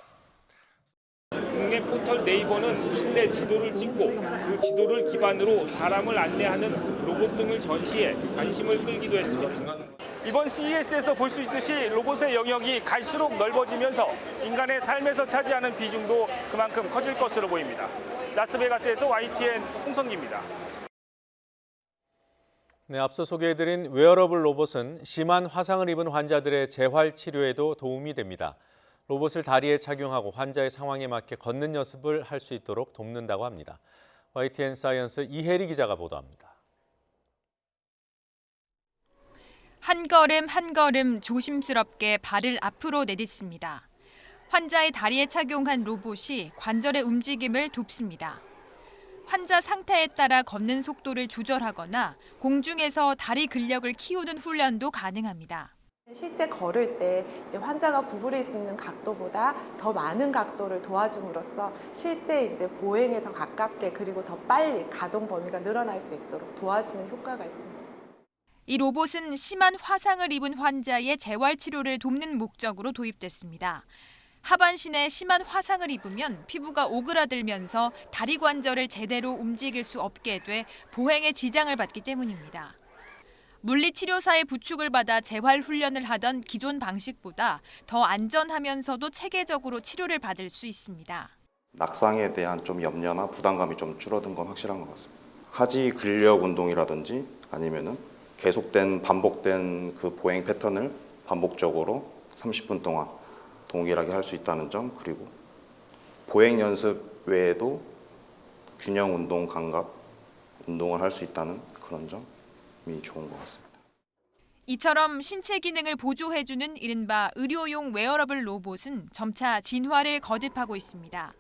Speaker 5: 국내 포털 네이버는 실내 지도를 찍고 그 지도를 기반으로 사람을 안내하는 로봇 등을 전시해 관심을 끌기도 했습니다. 이번 CES에서 볼 수 있듯이 로봇의 영역이 갈수록 넓어지면서 인간의 삶에서 차지하는 비중도 그만큼 커질 것으로 보입니다. 라스베가스에서 YTN 홍성기입니다.
Speaker 1: 네, 앞서 소개해드린 웨어러블 로봇은 심한 화상을 입은 환자들의 재활 치료에도 도움이 됩니다. 로봇을 다리에 착용하고 환자의 상황에 맞게 걷는 연습을 할 수 있도록 돕는다고 합니다. YTN 사이언스 이혜리 기자가 보도합니다.
Speaker 10: 한 걸음 한 걸음 조심스럽게 발을 앞으로 내딛습니다. 환자의 다리에 착용한 로봇이 관절의 움직임을 돕습니다. 환자 상태에 따라 걷는 속도를 조절하거나 공중에서 다리 근력을 키우는 훈련도 가능합니다.
Speaker 11: 실제 걸을 때 이제 환자가 구부릴 수 있는 각도보다 더 많은 각도를 도와줌으로써 실제 이제 보행에 더 가깝게 그리고 더 빨리 가동 범위가 늘어날 수 있도록 도와주는 효과가 있습니다.
Speaker 10: 이 로봇은 심한 화상을 입은 환자의 재활 치료를 돕는 목적으로 도입됐습니다. 하반신에 심한 화상을 입으면 피부가 오그라들면서 다리 관절을 제대로 움직일 수 없게 돼 보행에 지장을 받기 때문입니다. 물리치료사의 부축을 받아 재활 훈련을 하던 기존 방식보다 더 안전하면서도 체계적으로 치료를 받을 수 있습니다.
Speaker 12: 낙상에 대한 좀 염려나 부담감이 좀 줄어든 건 확실한 것 같습니다. 하지 근력 운동이라든지 아니면은 계속된 반복된 그 보행 패턴을 반복적으로 30분 동안 동일하게 할 수 있다는 점, 그리고 보행 연습 외에도 균형 운동 감각 운동을 할 수 있다는 그런 점이 좋은 것 같습니다.
Speaker 10: 이처럼 신체 기능을 보조해주는 이른바 의료용 웨어러블 로봇은 점차 진화를 거듭하고 있습니다.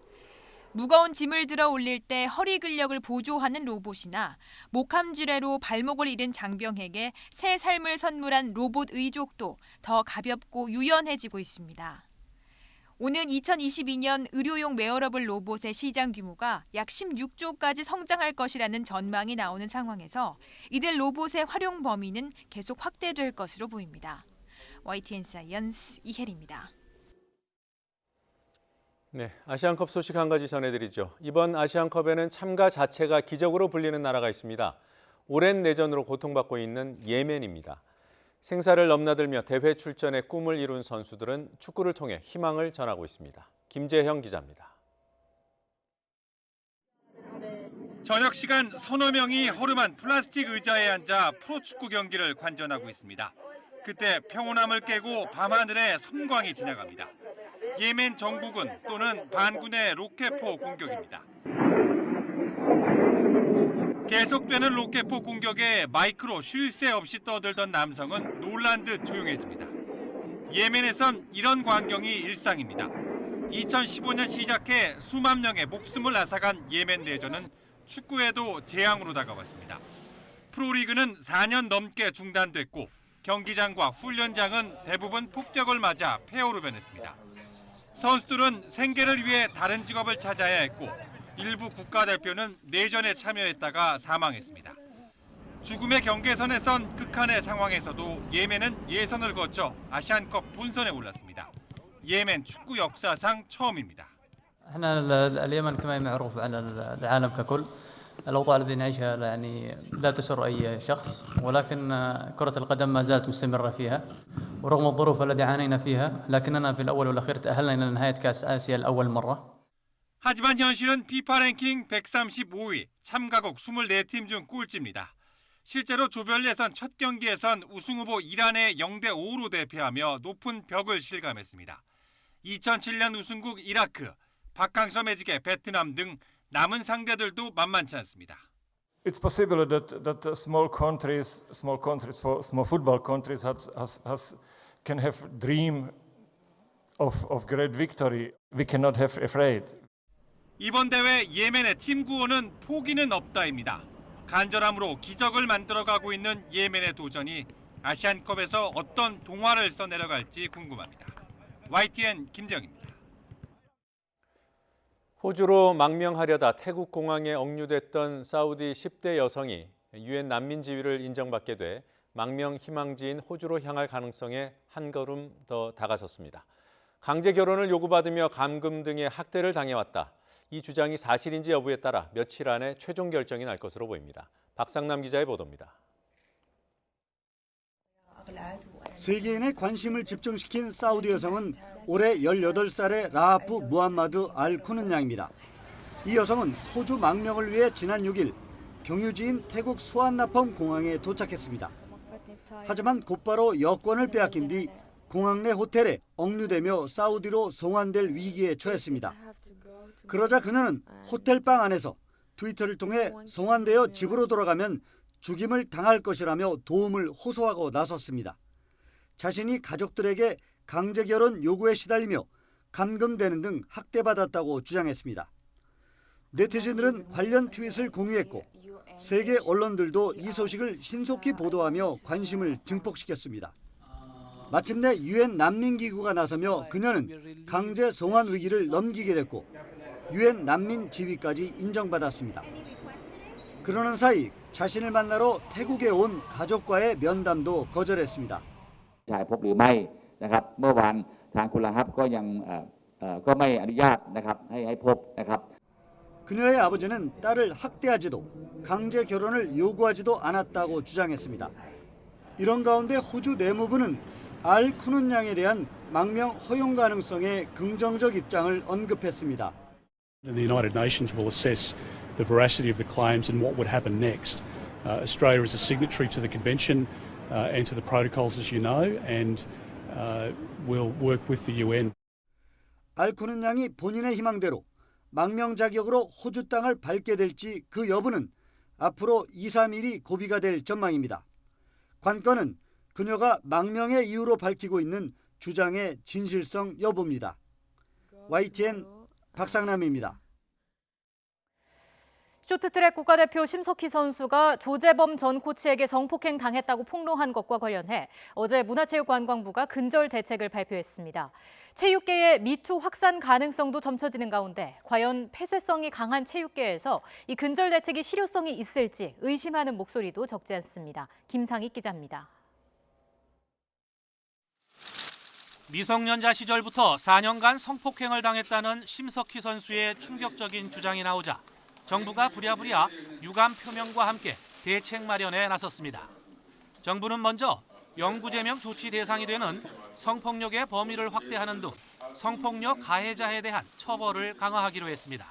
Speaker 10: 무거운 짐을 들어 올릴 때 허리 근력을 보조하는 로봇이나 목함주례로 발목을 잃은 장병에게 새 삶을 선물한 로봇 의족도 더 가볍고 유연해지고 있습니다. 오는 2022년 의료용 웨어러블 로봇의 시장 규모가 약 16조까지 성장할 것이라는 전망이 나오는 상황에서 이들 로봇의 활용 범위는 계속 확대될 것으로 보입니다. YTN 사이언스 이혜리입니다.
Speaker 1: 네, 아시안컵 소식 한 가지 전해드리죠. 이번 아시안컵에는 참가 자체가 기적으로 불리는 나라가 있습니다. 오랜 내전으로 고통받고 있는 예멘입니다. 생사를 넘나들며 대회 출전의 꿈을 이룬 선수들은 축구를 통해 희망을 전하고 있습니다. 김재형 기자입니다.
Speaker 13: 저녁 시간 서너 명이 허름한 플라스틱 의자에 앉아 프로축구 경기를 관전하고 있습니다. 그때 평온함을 깨고 밤하늘에 섬광이 지나갑니다. 예멘 정부군 또는 반군의 로켓포 공격입니다. 계속되는 로켓포 공격에 마이크로 쉴 새 없이 떠들던 남성은 놀란 듯 조용해집니다. 예멘에선 이런 광경이 일상입니다. 2015년 시작해 수만 명의 목숨을 앗아간 예멘 내전은 축구에도 재앙으로 다가왔습니다. 프로리그는 4년 넘게 중단됐고 경기장과 훈련장은 대부분 폭격을 맞아 폐허로 변했습니다. 선수들은 생계를 위해 다른 직업을 찾아야 했고 일부 국가대표는 내전에 참여했다가 사망했습니다. 죽음의 경계선에 선 극한의 상황에서도 예멘은 예선을 거쳐 아시안컵 본선에 올랐습니다. 예멘 축구 역사상 처음입니다.
Speaker 14: احنا اليمن كما معروف على العالم ككل الاوضاع التي نعيشها يعني لا تسر اي شخص ولكن كرة القدم ما زالت مستمرة فيها ورغم الظروف التي عانينا فيها لكننا في الاول والاخير تأهلنا الى نهاية كأس آسيا لأول مرة.
Speaker 13: 하지만 현실은 피파 랭킹 135위, 참가국 24팀 중 꼴찌입니다. 실제로 조별 예선 첫 경기에선 우승 후보 이란에 0대5로 대패하며 높은 벽을 실감했습니다. 2007년 우승국 이라크, 박항서 매직의 베트남 등 남은 상대들도 만만치 않습니다.
Speaker 15: It's possible that small countries, small football countries can have dream of great victory. We cannot have afraid.
Speaker 13: 이번 대회 예멘의 팀 구호는 포기는 없다입니다. 간절함으로 기적을 만들어가고 있는 예멘의 도전이 아시안컵에서 어떤 동화를 써내려갈지 궁금합니다. YTN 김재영입니다.
Speaker 1: 호주로 망명하려다 태국 공항에 억류됐던 사우디 10대 여성이 유엔 난민 지위를 인정받게 돼 망명 희망지인 호주로 향할 가능성에 한 걸음 더 다가섰습니다. 강제 결혼을 요구받으며 감금 등의 학대를 당해왔다. 이 주장이 사실인지 여부에 따라 며칠 안에 최종 결정이 날 것으로 보입니다. 박상남 기자의 보도입니다.
Speaker 16: 세계인의 관심을 집중시킨 사우디 여성은 올해 18살의 라하프 무함마드 알 쿠는 양입니다. 이 여성은 호주 망명을 위해 지난 6일 경유지인 태국 수완나펑 공항에 도착했습니다. 하지만 곧바로 여권을 빼앗긴 뒤 공항 내 호텔에 억류되며 사우디로 송환될 위기에 처했습니다. 그러자 그녀는 호텔방 안에서 트위터를 통해 송환되어 집으로 돌아가면 죽임을 당할 것이라며 도움을 호소하고 나섰습니다. 자신이 가족들에게 강제 결혼 요구에 시달리며 감금되는 등 학대받았다고 주장했습니다. 네티즌들은 관련 트윗을 공유했고 세계 언론들도 이 소식을 신속히 보도하며 관심을 증폭시켰습니다. 마침내 유엔 난민기구가 나서며 그녀는 강제 송환 위기를 넘기게 됐고 유엔 난민 지위까지 인정받았습니다. 그러는 사이 자신을 만나러 태국에 온 가족과의 면담도 거절했습니다.
Speaker 17: ชายพบหรือไม่นะครับเมื่อวานทางคุณลาฮับก็ยังก็ไม่อนุญาตนะครับให้พบนะครับ
Speaker 16: 그녀의 아버지는 딸을 학대하지도 강제 결혼을 요구하지도 않았다고 주장했습니다. 이런 가운데 호주 내무부는 알 쿠눈 양에 대한 망명 허용 가능성에 긍정적 입장을 언급했습니다.
Speaker 18: The United Nations will assess the veracity of the claims and what would happen next. Australia is a signatory to the convention and to the protocols, as you know, and we'll work with the UN.
Speaker 16: 알 쿠눈 양이 본인의 희망대로 망명 자격으로 호주 땅을 밟게 될지 그 여부는 앞으로 2, 3일이 고비가 될 전망입니다. 관건은 그녀가 망명의 이유로 밝히고 있는 주장의 진실성 여부입니다. YTN 박상남입니다.
Speaker 2: 쇼트트랙 국가대표 심석희 선수가 조재범 전 코치에게 성폭행 당했다고 폭로한 것과 관련해 어제 문화체육관광부가 근절 대책을 발표했습니다. 체육계의 미투 확산 가능성도 점쳐지는 가운데 과연 폐쇄성이 강한 체육계에서 이 근절 대책이 실효성이 있을지 의심하는 목소리도 적지 않습니다. 김상익 기자입니다.
Speaker 19: 미성년자 시절부터 4년간 성폭행을 당했다는 심석희 선수의 충격적인 주장이 나오자 정부가 부랴부랴 유감 표명과 함께 대책 마련에 나섰습니다. 정부는 먼저 영구제명 조치 대상이 되는 성폭력의 범위를 확대하는 등 성폭력 가해자에 대한 처벌을 강화하기로 했습니다.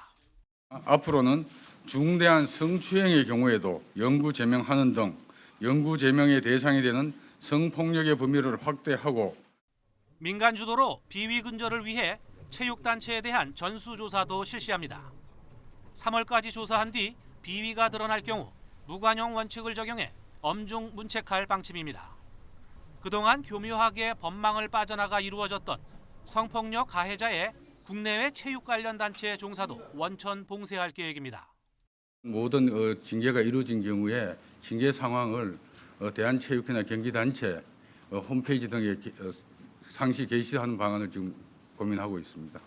Speaker 20: 앞으로는 중대한 성추행의 경우에도 영구제명하는 등 영구제명의 대상이 되는 성폭력의 범위를 확대하고
Speaker 19: 민간 주도로 비위 근절을 위해 체육단체에 대한 전수조사도 실시합니다. 3월까지 조사한 뒤 비위가 드러날 경우 무관용 원칙을 적용해 엄중 문책할 방침입니다. 그동안 교묘하게 법망을 빠져나가 이루어졌던 성폭력 가해자의 국내외 체육 관련 단체 종사도 원천 봉쇄할 계획입니다.
Speaker 20: 모든 징계가 이루어진 경우에 징계 상황을 대한체육회나 경기단체 홈페이지 등에 상시 게시하는 방안을 지금 고민하고 있습니다.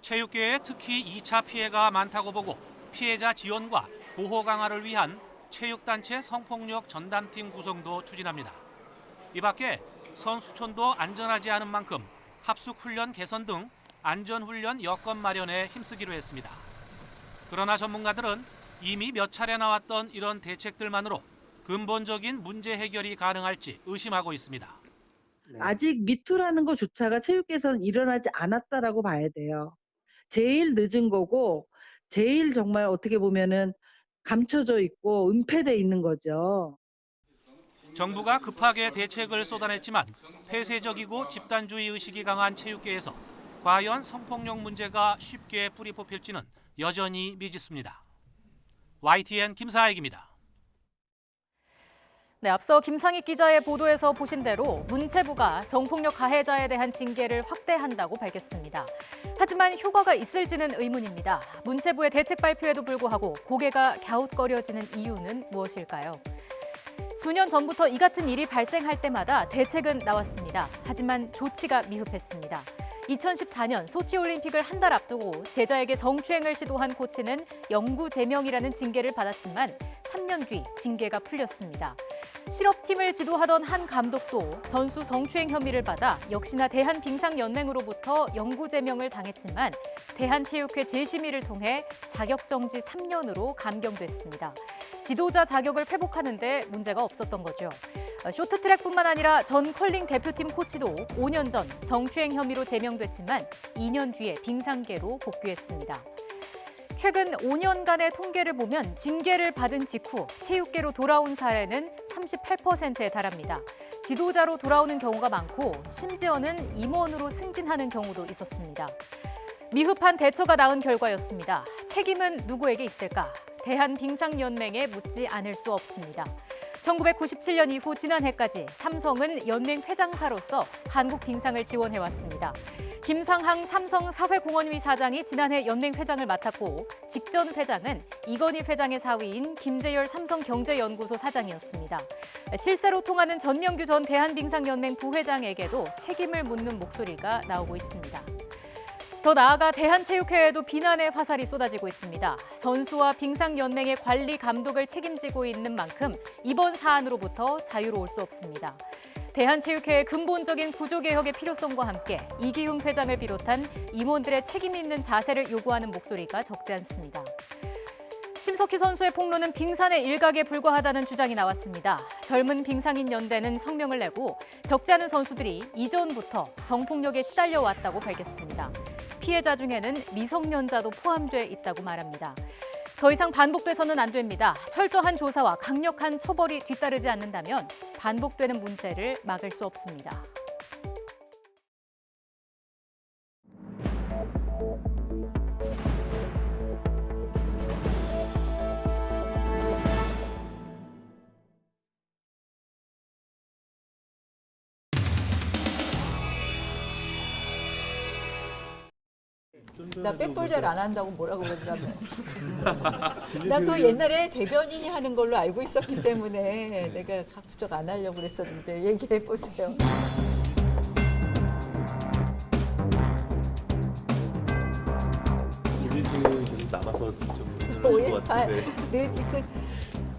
Speaker 19: 체육계에 특히 2차 피해가 많다고 보고 피해자 지원과 보호 강화를 위한 체육단체 성폭력 전담팀 구성도 추진합니다. 이 밖에 선수촌도 안전하지 않은 만큼 합숙훈련 개선 등 안전훈련 여건 마련에 힘쓰기로 했습니다. 그러나 전문가들은 이미 몇 차례 나왔던 이런 대책들만으로 근본적인 문제 해결이 가능할지 의심하고 있습니다.
Speaker 28: 아직 미투라는 것조차가 체육계에서는 일어나지 않았다라고 봐야 돼요. 제일 늦은 거고 제일 정말 어떻게 보면은 감춰져 있고 은폐돼 있는 거죠.
Speaker 19: 정부가 급하게 대책을 쏟아냈지만 폐쇄적이고 집단주의 의식이 강한 체육계에서 과연 성폭력 문제가 쉽게 뿌리 뽑힐지는 여전히 미지수입니다. YTN 김사익입니다.
Speaker 2: 네, 앞서 김상익 기자의 보도에서 보신 대로 문체부가 성폭력 가해자에 대한 징계를 확대한다고 밝혔습니다. 하지만 효과가 있을지는 의문입니다. 문체부의 대책 발표에도 불구하고 고개가 갸웃거려지는 이유는 무엇일까요? 수년 전부터 이 같은 일이 발생할 때마다 대책은 나왔습니다. 하지만 조치가 미흡했습니다. 2014년 소치올림픽을 한 달 앞두고 제자에게 성추행을 시도한 코치는 영구제명이라는 징계를 받았지만 3년 뒤 징계가 풀렸습니다. 실업팀을 지도하던 한 감독도 선수 성추행 혐의를 받아 역시나 대한빙상연맹으로부터 영구제명을 당했지만 대한체육회 재심의를 통해 자격정지 3년으로 감경됐습니다. 지도자 자격을 회복하는 데 문제가 없었던 거죠. 쇼트트랙뿐만 아니라 전 컬링 대표팀 코치도 5년 전 성추행 혐의로 제명됐지만 2년 뒤에 빙상계로 복귀했습니다. 최근 5년간의 통계를 보면 징계를 받은 직후 체육계로 돌아온 사례는 38%에 달합니다. 지도자로 돌아오는 경우가 많고 심지어는 임원으로 승진하는 경우도 있었습니다. 미흡한 대처가 낳은 결과였습니다. 책임은 누구에게 있을까? 대한빙상연맹에 묻지 않을 수 없습니다. 1997년 이후 지난해까지 삼성은 연맹 회장사로서 한국 빙상을 지원해왔습니다. 김상항 삼성 사회공헌위 사장이 지난해 연맹 회장을 맡았고 직전 회장은 이건희 회장의 사위인 김재열 삼성경제연구소 사장이었습니다. 실세로 통하는 전명규 전 대한빙상연맹 부회장에게도 책임을 묻는 목소리가 나오고 있습니다. 더 나아가 대한체육회에도 비난의 화살이 쏟아지고 있습니다. 선수와 빙상연맹의 관리 감독을 책임지고 있는 만큼 이번 사안으로부터 자유로울 수 없습니다. 대한체육회의 근본적인 구조개혁의 필요성과 함께 이기흥 회장을 비롯한 임원들의 책임 있는 자세를 요구하는 목소리가 적지 않습니다. 심석희 선수의 폭로는 빙산의 일각에 불과하다는 주장이 나왔습니다. 젊은 빙상인 연대는 성명을 내고 적지 않은 선수들이 이전부터 성폭력에 시달려 왔다고 밝혔습니다. 피해자 중에는 미성년자도 포함돼 있다고 말합니다. 더 이상 반복돼서는 안 됩니다. 철저한 조사와 강력한 처벌이 뒤따르지 않는다면 반복되는 문제를 막을 수 없습니다.
Speaker 3: 나 백볼 잘 안 한다고 뭐라고 그러더라고요. 나 그 옛날에 대변인이 하는 걸로 알고 있었기 때문에 내가 갑자기 안 하려고 그랬었는데 얘기해 보세요.
Speaker 4: 좀 남아서 좀 그런 것 같은데.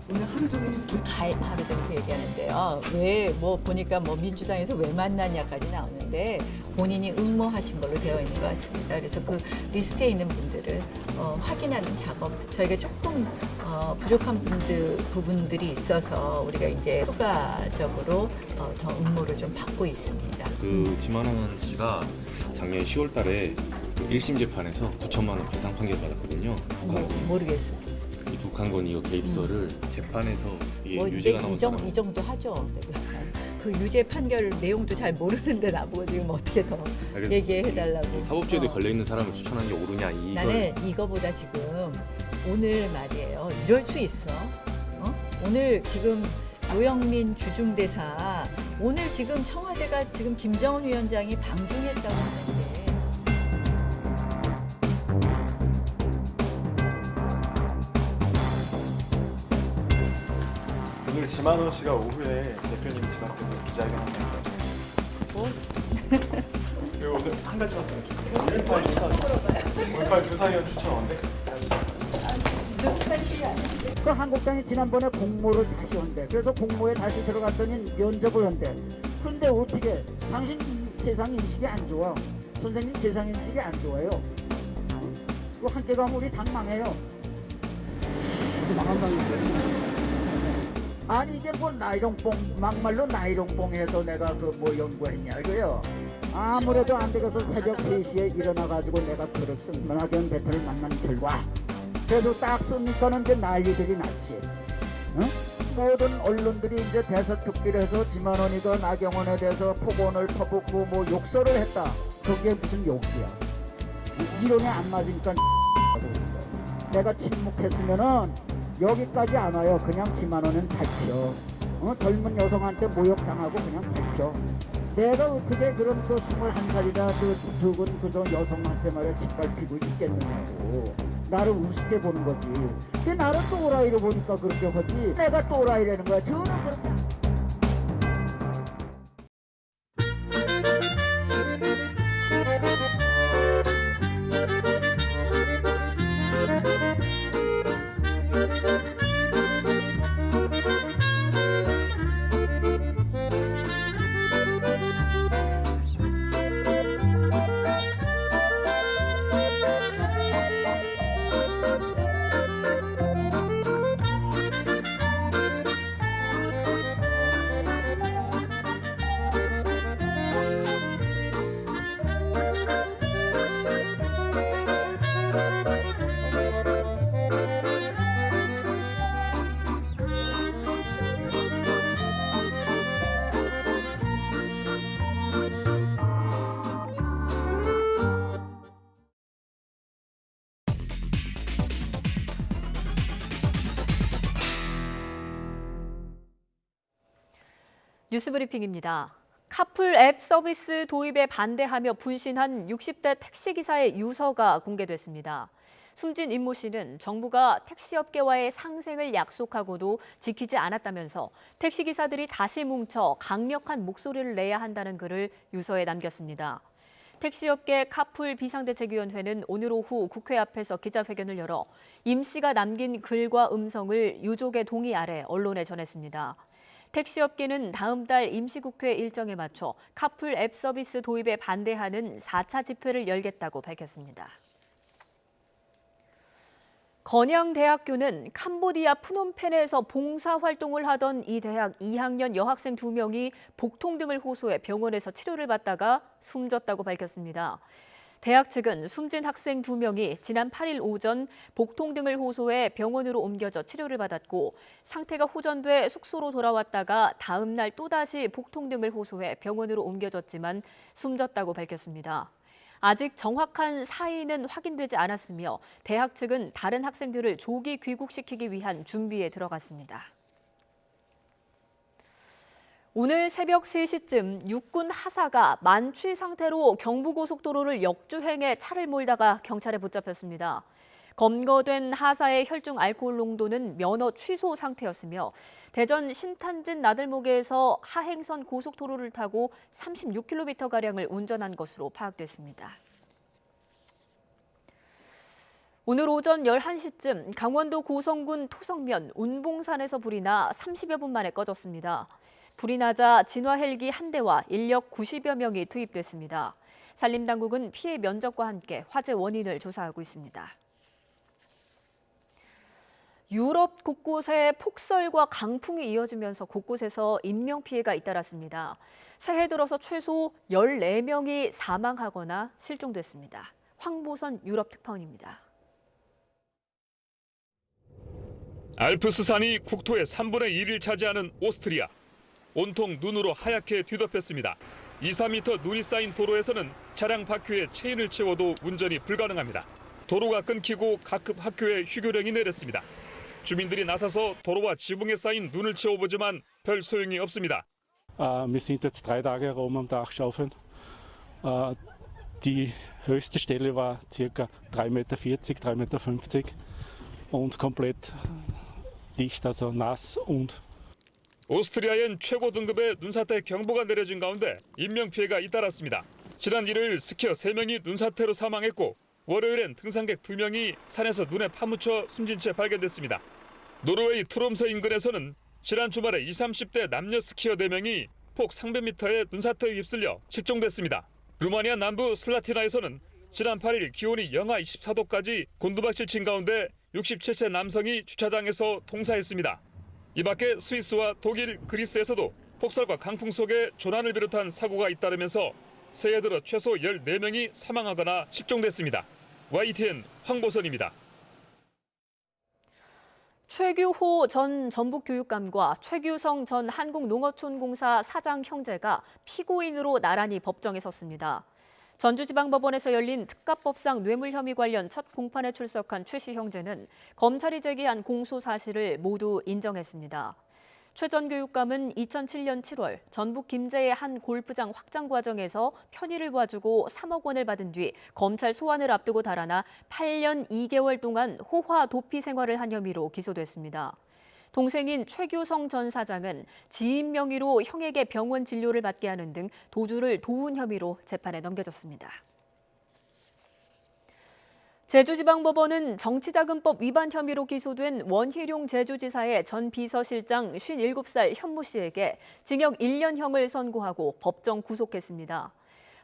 Speaker 3: 오늘 하루 종일 하루 종일 얘기하는데요. 왜 뭐 보니까 뭐 민주당에서 왜 만나냐까지 나오는데 본인이 응모하신 걸로 되어 있는 것 같습니다. 그래서 그 리스트에 있는 분들을 확인하는 작업 저희가 조금 부족한 부분들이 있어서 우리가 이제 추가적으로 더 응모를 좀 받고 있습니다.
Speaker 21: 그 지만원 씨가 작년 10월달에 1심 재판에서 9천만 원 배상 판결 받았거든요.
Speaker 3: 모르겠어요.
Speaker 21: 이 북한군 이거 개입설을 재판에서 이게
Speaker 3: 뭐
Speaker 21: 유죄가 나온 사람은
Speaker 3: 이 정도 하죠. 그 유죄 판결 내용도 잘 모르는데 나보고 지금 어떻게 더 얘기해달라고.
Speaker 21: 사법제도에 걸려 있는 사람을 추천한 게 옳으냐 이걸.
Speaker 3: 나는 이거보다 지금 오늘 말이에요. 이럴 수 있어. 오늘 지금 노영민 주중대사 오늘 지금 청와대가 지금 김정은 위원장이 방중했다고 하는데.
Speaker 8: 오늘 지만원 씨가 오후에 대표님 집 앞에서 기자회견 한다니까. 그리고 오늘 한 가지만 더 해줄게요. 5.18 조사위원 추천 언제?
Speaker 22: 그 한국당이 지난번에 공모를 다시 한대. 그래서 공모에 다시 들어갔더니 면접을 한대. 근데 어떻게 당신 세상 인식이 안 좋아. 선생님 세상 인식이 안 좋아요. 그 함께 가면 우리 당 망해요. 망한 당인데. 아니 이게 뭐 나이롱뽕 막말로 나이롱뽕 해서 내가 그 뭐 연구했냐 이거요. 아무래도 안 되겠어. 새벽 3시에 일어나가지고 내가 글을 쓴 문학연 대표를 만난 결과 그래도 딱 쓰니까는 이제 난리들이 났지. 응? 모든 언론들이 이제 대서특필 해서 지만원이가 나경원에 대해서 폭언을 퍼붓고 뭐 욕설을 했다. 그게 무슨 욕이야. 이론에 안 맞으니까 내가 침묵했으면은 여기까지 안 와요. 그냥 지만원은 밝혀. 젊은 여성한테 모욕당하고 그냥 밝혀. 내가 어떻게 그런 그 21살이나 그 죽은 그저 여성한테 말이야 짓밟히고 있겠느냐고. 나를 우습게 보는 거지. 근데 나를 또라이로 보니까 그렇게 하지. 내가 또라이라는 거야. 저는 그렇게
Speaker 2: 뉴스브리핑입니다. 카풀 앱 서비스 도입에 반대하며 분신한 60대 택시기사의 유서가 공개됐습니다. 숨진 임모 씨는 정부가 택시업계와의 상생을 약속하고도 지키지 않았다면서 택시기사들이 다시 뭉쳐 강력한 목소리를 내야 한다는 글을 유서에 남겼습니다. 택시업계 카풀 비상대책위원회는 오늘 오후 국회 앞에서 기자회견을 열어 임 씨가 남긴 글과 음성을 유족의 동의 아래 언론에 전했습니다. 택시업계는 다음 달 임시국회 일정에 맞춰 카풀 앱 서비스 도입에 반대하는 4차 집회를 열겠다고 밝혔습니다. 건양대학교는 캄보디아 프놈펜에서 봉사활동을 하던 이 대학 2학년 여학생 2명이 복통 등을 호소해 병원에서 치료를 받다가 숨졌다고 밝혔습니다. 대학 측은 숨진 학생 2명이 지난 8일 오전 복통 등을 호소해 병원으로 옮겨져 치료를 받았고 상태가 호전돼 숙소로 돌아왔다가 다음 날 또다시 복통 등을 호소해 병원으로 옮겨졌지만 숨졌다고 밝혔습니다. 아직 정확한 사인은 확인되지 않았으며 대학 측은 다른 학생들을 조기 귀국시키기 위한 준비에 들어갔습니다. 오늘 새벽 3시쯤 육군 하사가 만취 상태로 경부고속도로를 역주행해 차를 몰다가 경찰에 붙잡혔습니다. 검거된 하사의 혈중 알코올 농도는 면허 취소 상태였으며 대전 신탄진 나들목에서 하행선 고속도로를 타고 36km가량을 운전한 것으로 파악됐습니다. 오늘 오전 11시쯤 강원도 고성군 토성면 운봉산에서 불이 나 30여 분 만에 꺼졌습니다. 불이 나자 진화 헬기 한 대와 인력 90여 명이 투입됐습니다. 산림당국은 피해 면적과 함께 화재 원인을 조사하고 있습니다. 유럽 곳곳에 폭설과 강풍이 이어지면서 곳곳에서 인명피해가 잇따랐습니다. 새해 들어서 최소 14명이 사망하거나 실종됐습니다. 황보선 유럽 특파원입니다.
Speaker 6: 알프스산이 국토의 3분의 1을 차지하는 오스트리아. 온통 눈으로 하얗게 뒤덮였습니다. 2, 3m 눈이 쌓인 도로에서는 차량 바퀴에 체인을 채워도 운전이 불가능합니다. 도로가 끊기고 각급 학교에 휴교령이 내렸습니다. 주민들이 나서서 도로와 지붕에 쌓인 눈을 채워보지만 별 소용이 없습니다.
Speaker 18: Wir sind jetzt 3 Tage herum am Dachschaufeln. Die höchste Stelle war ca. 3,40 Meter, 3,50 Meter und komplett dicht, also nass und
Speaker 6: 오스트리아엔 최고 등급의 눈사태 경보가 내려진 가운데 인명피해가 잇따랐습니다. 지난 1일 스키어 3명이 눈사태로 사망했고 월요일엔 등산객 2명이 산에서 눈에 파묻혀 숨진 채 발견됐습니다. 노르웨이 트롬서 인근에서는 지난 주말에 20, 30대 남녀 스키어 4명이 폭 300m의 눈사태에 휩쓸려 실종됐습니다. 루마니아 남부 슬라티나에서는 지난 8일 기온이 영하 24도까지 곤두박질 친 가운데 67세 남성이 주차장에서 통사했습니다. 이 밖에 스위스와 독일, 그리스에서도 폭설과 강풍 속에 조난을 비롯한 사고가 잇따르면서 새해 들어 최소 14명이 사망하거나 실종됐습니다. YTN 황보선입니다.
Speaker 2: 최규호 전 전북교육감과 최규성 전 한국농어촌공사 사장 형제가 피고인으로 나란히 법정에 섰습니다. 전주지방법원에서 열린 특가법상 뇌물 혐의 관련 첫 공판에 출석한 최 씨 형제는 검찰이 제기한 공소 사실을 모두 인정했습니다. 최 전 교육감은 2007년 7월 전북 김제의 한 골프장 확장 과정에서 편의를 봐주고 3억 원을 받은 뒤 검찰 소환을 앞두고 달아나 8년 2개월 동안 호화 도피 생활을 한 혐의로 기소됐습니다. 동생인 최규성 전 사장은 지인 명의로 형에게 병원 진료를 받게 하는 등 도주를 도운 혐의로 재판에 넘겨졌습니다. 제주지방법원은 정치자금법 위반 혐의로 기소된 원희룡 제주지사의 전 비서실장 57살 현모 씨에게 징역 1년형을 선고하고 법정 구속했습니다.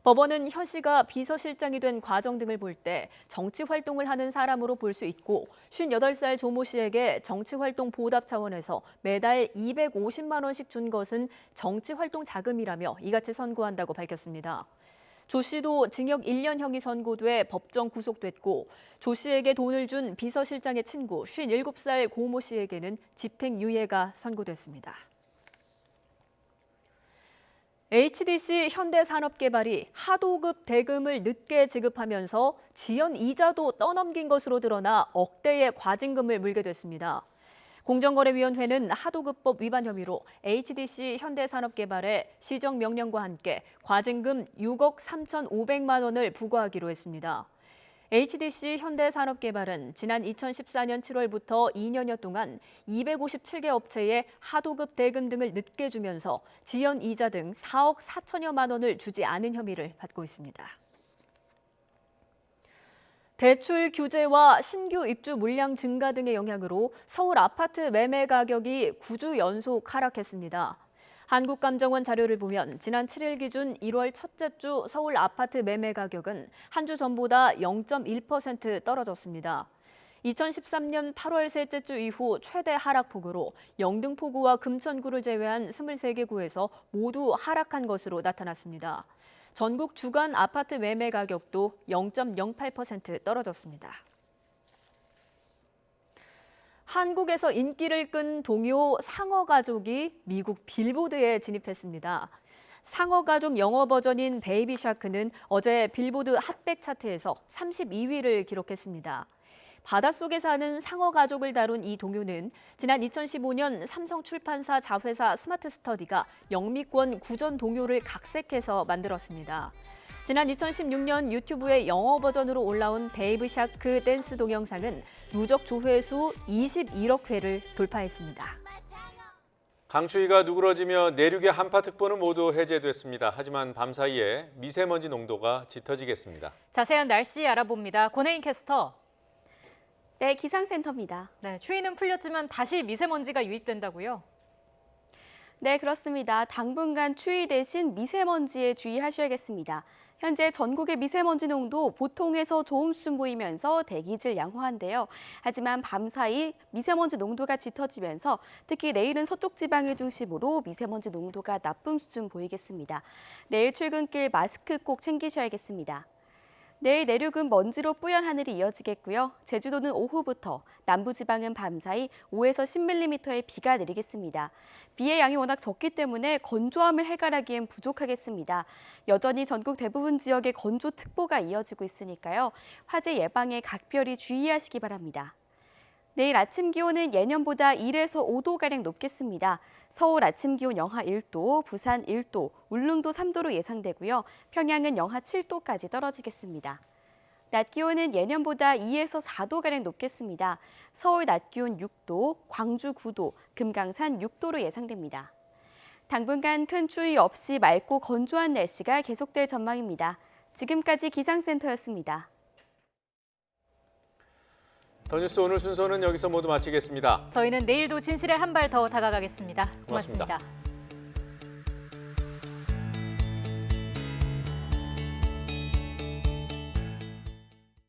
Speaker 2: 법원은 현 씨가 비서실장이 된 과정 등을 볼 때 정치 활동을 하는 사람으로 볼 수 있고 58살 조모 씨에게 정치 활동 보답 차원에서 매달 250만 원씩 준 것은 정치 활동 자금이라며 이같이 선고한다고 밝혔습니다. 조 씨도 징역 1년형이 선고돼 법정 구속됐고 조 씨에게 돈을 준 비서실장의 친구 57살 고모 씨에게는 집행유예가 선고됐습니다. HDC 현대산업개발이 하도급 대금을 늦게 지급하면서 지연 이자도 떠넘긴 것으로 드러나 억대의 과징금을 물게 됐습니다. 공정거래위원회는 하도급법 위반 혐의로 HDC 현대산업개발에 시정 명령과 함께 과징금 6억 3,500만 원을 부과하기로 했습니다. HDC 현대산업개발은 지난 2014년 7월부터 2년여 동안 257개 업체에 하도급 대금 등을 늦게 주면서 지연 이자 등 4억 4천여만 원을 주지 않은 혐의를 받고 있습니다. 대출 규제와 신규 입주 물량 증가 등의 영향으로 서울 아파트 매매 가격이 9주 연속 하락했습니다. 한국감정원 자료를 보면 지난 7일 기준 1월 첫째 주 서울 아파트 매매 가격은 한 주 전보다 0.1% 떨어졌습니다. 2013년 8월 셋째 주 이후 최대 하락폭으로 영등포구와 금천구를 제외한 23개 구에서 모두 하락한 것으로 나타났습니다. 전국 주간 아파트 매매 가격도 0.08% 떨어졌습니다. 한국에서 인기를 끈 동요 상어가족이 미국 빌보드에 진입했습니다. 상어가족 영어 버전인 베이비 샤크는 어제 빌보드 핫백 차트에서 32위를 기록했습니다. 바닷속에 사는 상어 가족을 다룬 이 동요는 지난 2015년 삼성 출판사 자회사 스마트 스터디가 영미권 구전 동요를 각색해서 만들었습니다. 지난 2016년 유튜브에 영어 버전으로 올라온 베이비 샤크 댄스 동영상은 누적 조회수 21억 회를 돌파했습니다.
Speaker 1: 강추위가 누그러지며 내륙의 한파특보는 모두 해제됐습니다. 하지만 밤사이에 미세먼지 농도가 짙어지겠습니다.
Speaker 2: 자세한 날씨 알아봅니다. 권혜인 캐스터.
Speaker 5: 네, 기상센터입니다.
Speaker 2: 네, 추위는 풀렸지만 다시 미세먼지가 유입된다고요?
Speaker 5: 네, 그렇습니다. 당분간 추위 대신 미세먼지에 주의하셔야겠습니다. 현재 전국의 미세먼지 농도 보통에서 좋음 수준 보이면서 대기질 양호한데요. 하지만 밤사이 미세먼지 농도가 짙어지면서 특히 내일은 서쪽 지방을 중심으로 미세먼지 농도가 나쁨 수준 보이겠습니다. 내일 출근길 마스크 꼭 챙기셔야겠습니다. 내일 내륙은 먼지로 뿌연 하늘이 이어지겠고요. 제주도는 오후부터, 남부지방은 밤사이 5에서 10mm의 비가 내리겠습니다. 비의 양이 워낙 적기 때문에 건조함을 해결하기엔 부족하겠습니다. 여전히 전국 대부분 지역에 건조특보가 이어지고 있으니까요. 화재 예방에 각별히 주의하시기 바랍니다. 내일 아침 기온은 예년보다 1에서 5도가량 높겠습니다. 서울 아침 기온 영하 1도, 부산 1도, 울릉도 3도로 예상되고요. 평양은 영하 7도까지 떨어지겠습니다. 낮 기온은 예년보다 2에서 4도가량 높겠습니다. 서울 낮 기온 6도, 광주 9도, 금강산 6도로 예상됩니다. 당분간 큰 추위 없이 맑고 건조한 날씨가 계속될 전망입니다. 지금까지 기상센터였습니다.
Speaker 1: 더 뉴스 오늘 순서는 여기서 모두 마치겠습니다.
Speaker 2: 저희는 내일도 진실에 한 발 더 다가가겠습니다. 고맙습니다.